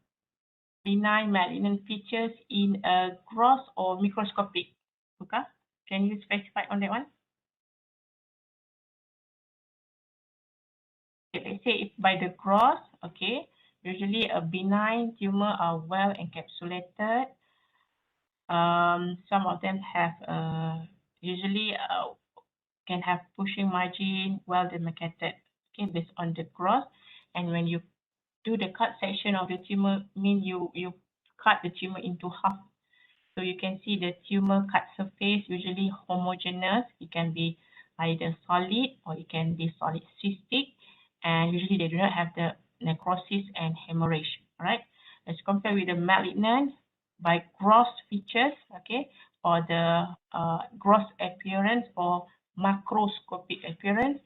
benign malignant features in a gross or microscopic. Okay. Can you specify on that one? Okay, let's say if by the gross, okay, usually a benign tumor are well encapsulated. Some of them have usually can have pushing margin, well demarcated, okay, based on the gross. And when you do the cut section of the tumor, mean you cut the tumor into half. So you can see the tumor cut surface usually homogeneous. It can be either solid or it can be solid cystic, and usually they do not have the necrosis and hemorrhage. All right. Let's compare with the malignant by gross features, okay, or the gross appearance or macroscopic appearance.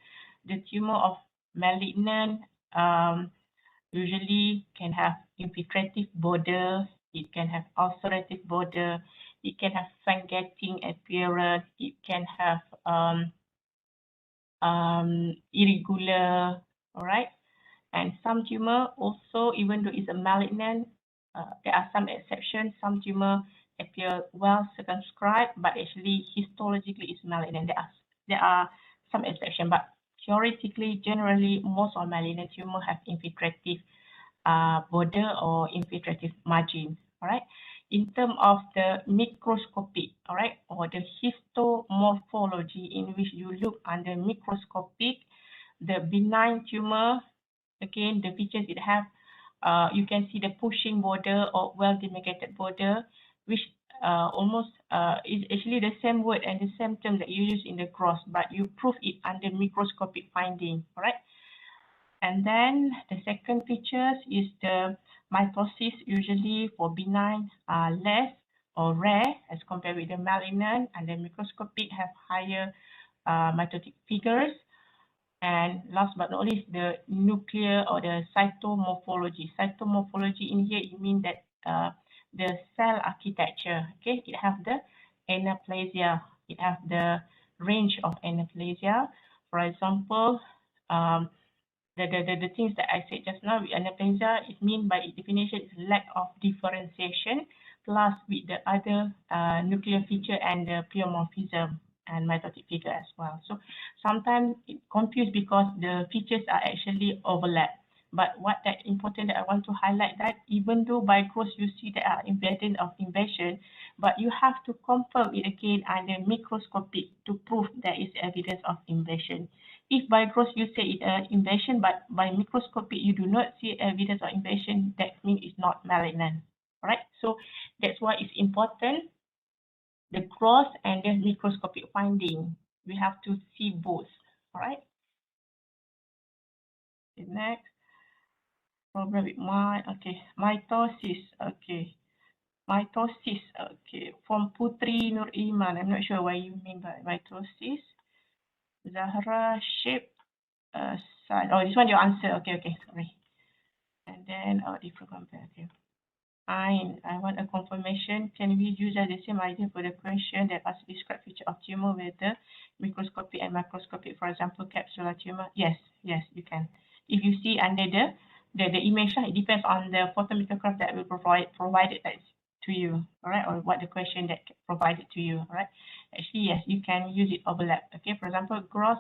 The tumor of malignant usually can have infiltrative border, it can have ulcerative border, it can have fang-getting appearance, it can have irregular, all right? And some tumor also, even though it's a malignant, there are some exceptions. Some tumor appear well circumscribed, but actually histologically it's malignant. There are some exceptions, but theoretically, generally, most of malignant tumor have infiltrative border or infiltrative margin. All right. In terms of the microscopic, all right, or the histomorphology in which you look under microscopic, the benign tumor, again, the features it have, you can see the pushing border or well demarcated border, which almost is actually the same word and the same term that you use in the gross, but you prove it under microscopic finding, all right? And then the second features is the mitosis, usually for benign are less or rare as compared with the malignant, and the microscopic have higher mitotic figures. And last but not least, the nuclear or the cytomorphology. Cytomorphology in here, it means that the cell architecture, okay, it have the anaplasia, it have the range of anaplasia. For example, the things that I said just now with anaplasia is mean by its definition is lack of differentiation plus with the other nuclear feature and the pleomorphism and mitotic figure as well. So sometimes it's confused because the features are actually overlap. But what that important that I want to highlight that even though by gross you see there are evidence of invasion, but you have to confirm it again under microscopic to prove there is evidence of invasion. If by gross you say it invasion, but by microscopic you do not see evidence of invasion, that means it's not malignant. All right. So that's why it's important the gross and the microscopic finding. We have to see both. All right. Okay, next. Problem with mitosis. Okay. Mitosis. Okay. From Putri Nur Iman. I'm not sure what you mean by mitosis. Zahra shape. Oh, this one your answer. Okay, sorry. And then different compare. Okay. I want a confirmation. Can we use the same idea for the question that ask describe feature of tumor with the microscopic and macroscopic, for example, capsular tumor? Yes, you can. If you see under the image, it depends on the photometrograph that will provided that to you, all right, or what the question that provided to you, all right. Actually, yes, you can use it overlap. Okay, for example, gross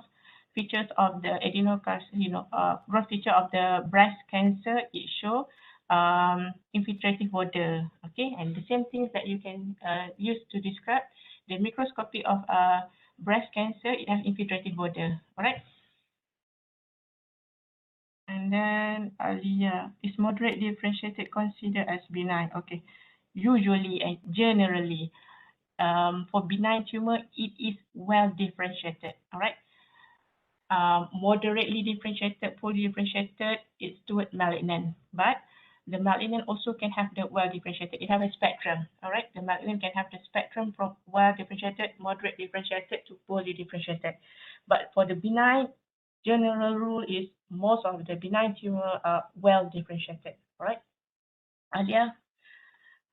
features of the adenocarcinoma, gross feature of the breast cancer, it show infiltrative border. Okay, and the same things that you can use to describe the microscopy of breast cancer, it has infiltrative border. All right. And then yeah, is moderate differentiated considered as benign? Okay, usually and generally, for benign tumor, it is well differentiated. All right. Moderately differentiated, poorly differentiated, it's toward malignant. But the malignant also can have the well differentiated. It have a spectrum. All right. The malignant can have the spectrum from well differentiated, moderate differentiated to poorly differentiated. But for the benign, general rule is most of the benign tumor are well differentiated. All right. Alia,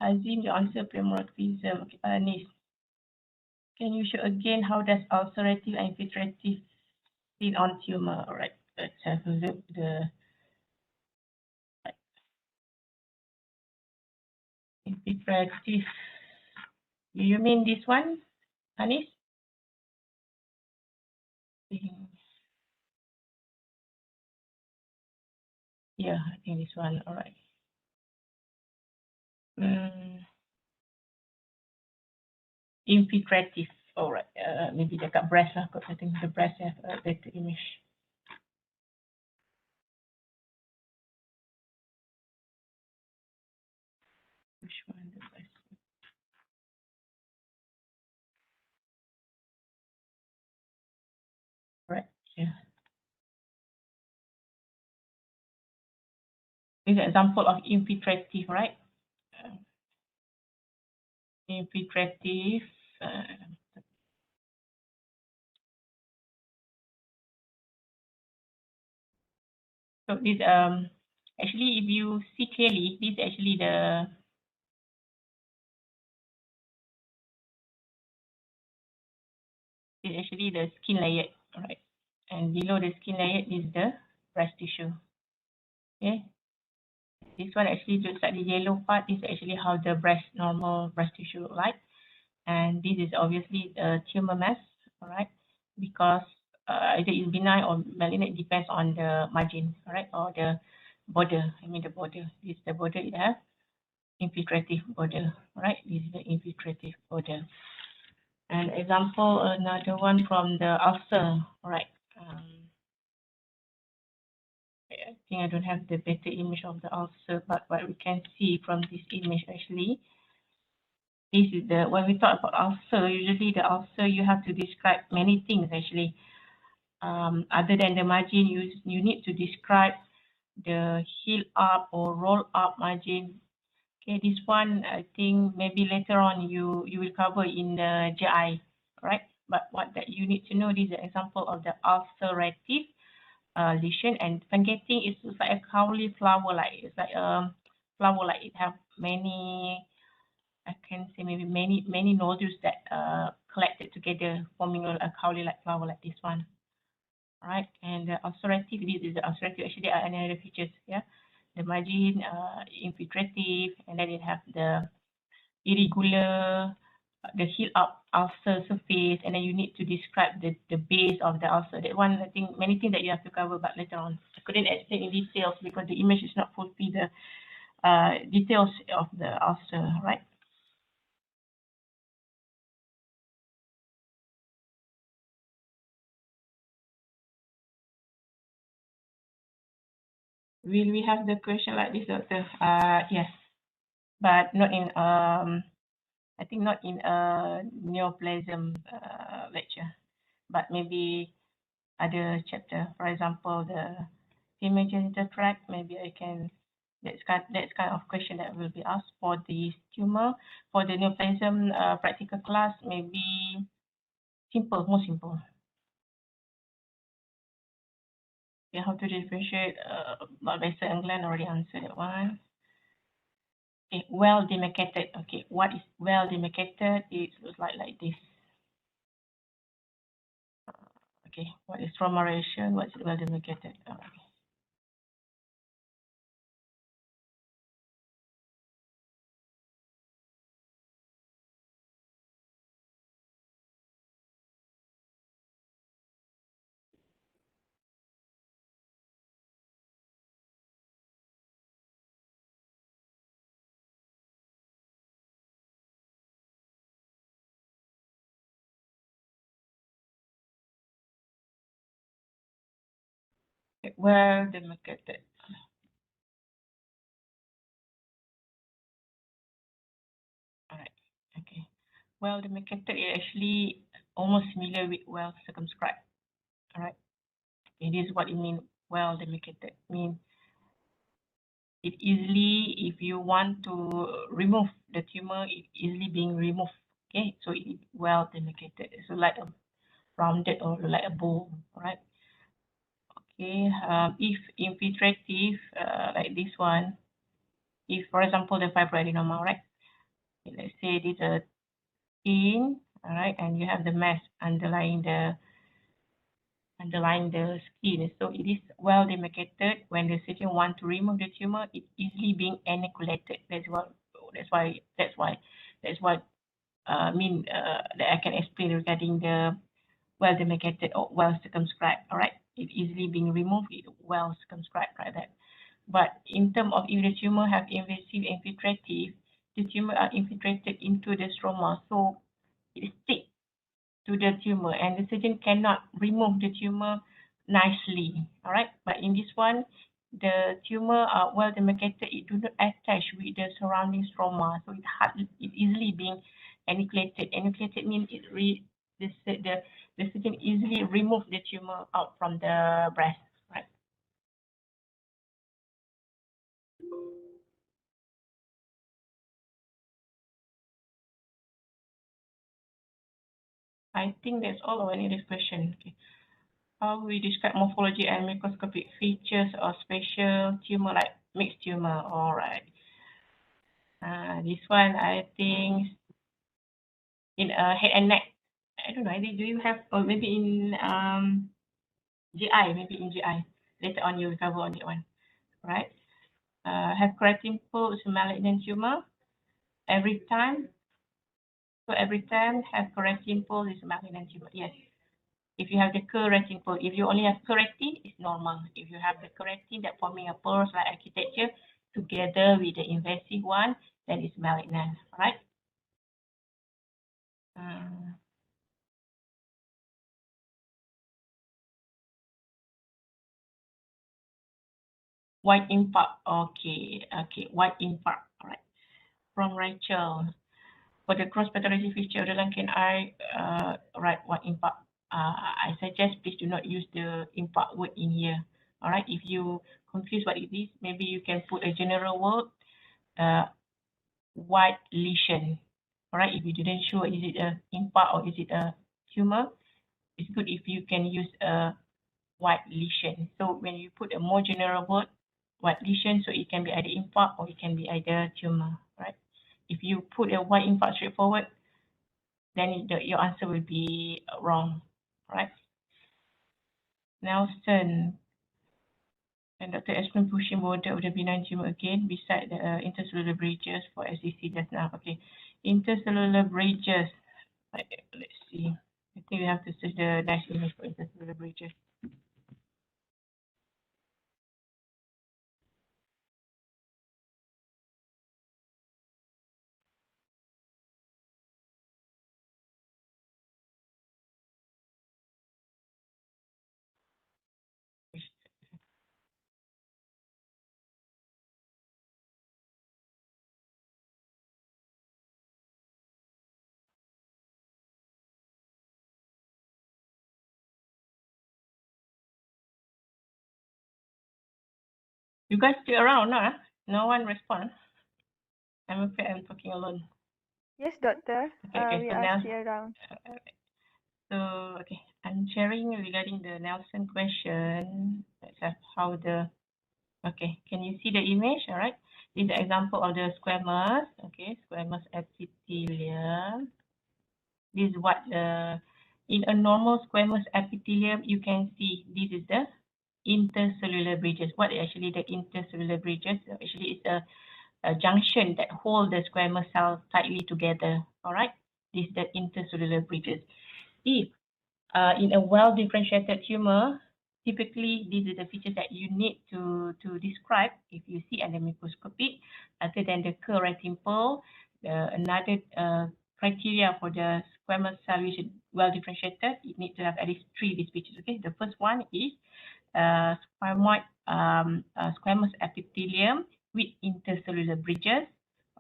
Azim, the answer primordialism. Okay, Anis, can you show again how does ulcerative and infiltrative seen on tumor? All right, let's have a look. The infiltrative. You mean this one, Anis? Yeah, I think this one. All right. Infiltrative. All right. Maybe dekat breast lah. Because I think the breast have a better image. Which one? The breast. Right. Yeah. This is an example of infiltrative, right? Infiltrative. So this actually, if you see clearly, this is actually the skin layer, right? And below the skin layer is the breast tissue. Okay. This one actually looks like the yellow part is actually how the normal breast tissue look like. And this is obviously a tumor mass, all right? Because either it's benign or malignant, depends on the margin, all right? Or the border, the border. This is the border it has, infiltrative border, all right? This is the infiltrative border. And example, another one from the ulcer, all right? I think I don't have the better image of the ulcer, but what we can see from this image actually, this is when we talk about ulcer, usually the ulcer you have to describe many things actually. Other than the margin, you need to describe the heel up or roll up margin. Okay, this one I think maybe later on you will cover in the GI, right? But what that you need to know, this is an example of the ulcerative lesion, and fungating is like a cauliflower like. It's like a flower like. It have many, I can say maybe many nodules that collected together, forming a cauli-like flower like this one. All right, and the ulcerative, this is the ulcerative. Actually, are any other features? Yeah, the margin, infiltrative, and then it have the irregular, the heel up ulcer surface, and then you need to describe the base of the ulcer. That one, I think many things that you have to cover, but later on. I couldn't explain in details because the image is not fulfill the details of the ulcer, right? Will we have the question like this, doctor? Yes, but not in I think not in a neoplasm lecture, but maybe other chapter. For example, the female genital tract. Maybe I can. That's kind of question that will be asked for the tumor. For the neoplasm practical class, maybe simple, more simple. Okay, how to differentiate vessel and gland, already answered that one. Okay, well demarcated. Okay, what is well demarcated? It looks like this. Okay, what is trauma ratio? What's well demarcated? Okay. Okay, well demarcated. All right. Okay. Well demarcated is actually almost similar with well circumscribed. All right. It is what it means. Well demarcated means it easily, if you want to remove the tumor, it easily being removed. Okay, so it is well demarcated. So like a rounded or like a bowl, right? Okay, if infiltrative, like this one, if for example the fibroadenoma, right? Okay, let's say this is a skin, all right, and you have the mass underlying the skin. So it is well demarcated. When the surgeon want to remove the tumor, it's easily being annihilated. That's what that I can explain regarding the well demarcated or well circumscribed. All right, it easily being removed. It well circumscribed like that. But in terms of if the tumor have invasive infiltrative, the tumor are infiltrated into the stroma, so it stick to the tumor and the surgeon cannot remove the tumor nicely. All right, but in this one, the tumor are well demarcated. It do not attach with the surrounding stroma, so it easily being annihilated. Annihilated means the surgeon easily remove the tumor out from the breast. Right. I think that's all of any other question. Okay. How we describe morphology and microscopic features of spatial tumor like mixed tumor. All right. This one I think in head and neck. I don't know. Do you have or maybe in GI? Maybe in GI. Later on you will cover on that one. Right. Have creatine pulse malignant tumor every time. So every time have creatine pulse is malignant tumor. Yes. If you have the creatine pulse, if you only have creatine, it's normal. If you have the creatine that forming a pulse like architecture together with the invasive one, then it's malignant. Right. White impact. Okay, white impact. All right. From Rachel. For the cross pathology feature of the lung canal, right, white impact. I suggest please do not use the impact word in here. All right. If you confuse what it is, maybe you can put a general word, white lesion. All right. If you didn't sure is it a impact or is it a tumor, it's good if you can use a white lesion. So when you put a more general word, white lesion, so it can be either impact or it can be either tumor, right? If you put a white impact straightforward, then your answer will be wrong, right? Nelson, and Dr. Espen pushing border of the benign tumor again beside the intercellular bridges for SCC just now. Okay, intercellular bridges. Let's see. I think we have to search the dash image for intercellular bridges. You guys still around, no? No one respond. I'm afraid I'm talking alone. Yes, doctor. Okay, We so are now, still around. okay, I'm sharing regarding the Nelson question. Let's have how the, okay, can you see the image? All right, this is an example of the squamous, okay, squamous epithelium. This is what in a normal squamous epithelium, you can see this is the intercellular bridges. What is actually the intercellular bridges? Actually, it's a junction that hold the squamous cells tightly together. All right, this is the intercellular bridges. If in a well-differentiated tumor, typically these are the features that you need to describe if you see under microscopic. Other than the creatine pulse, another criteria for the squamous cell which is well differentiated, it needs to have at least 3 of these features. Okay, the first one is squamoid squamous epithelium with intercellular bridges.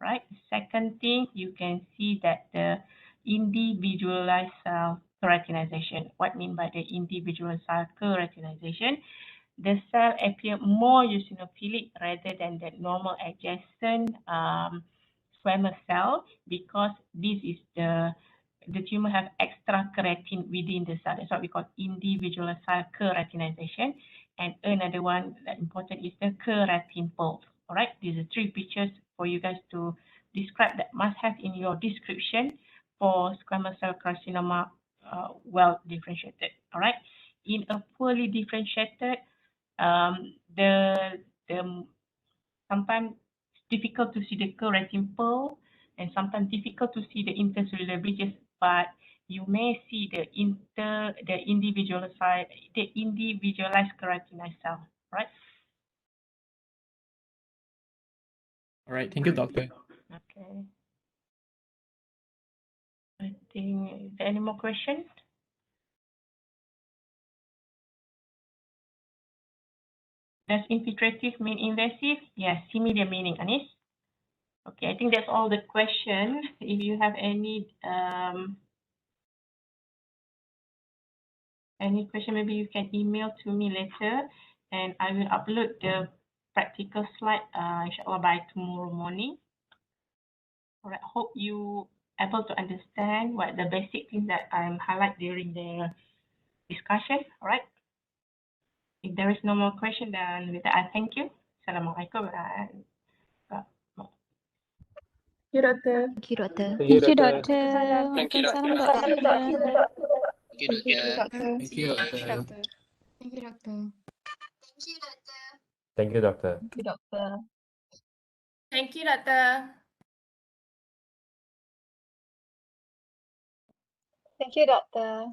Right. Second thing, you can see that the individualized cell keratinization. What I mean by the individual cell keratinization? The cell appear more eosinophilic rather than the normal adjacent squamous cell, because this is the tumor have extra keratin within the cell. That's what we call individual cell keratinization. And another one that important is the keratin pulse. All right, these are three pictures for you guys to describe that must have in your description for squamous cell carcinoma well differentiated. All right, in a poorly differentiated, the sometimes difficult to see the keratin pearl, and sometimes difficult to see the intercellular bridges, but you may see the individualized keratinized cell, right? All right, thank you, doctor. Okay. I think, is there any more questions? Does infiltrative mean invasive? Yes, similar meaning, Anis. Okay, I think that's all the question. If you have any question, maybe you can email to me later, and I will upload the practical slide inshallah by tomorrow morning. All right, hope you able to understand what the basic things that I'm highlight during the discussion. All right. If there is no more question, then with that, I thank you. Assalamualaikum. Thank you, doctor. Thank you, doctor. Thank you, doctor. Thank you, Waalaikumsalam, doctor. doktor. Thank you, doctor. Thank you, doctor. Thank you, doctor. Thank you, doctor. Thank you, doctor. Thank you, doctor. Thank you, doctor.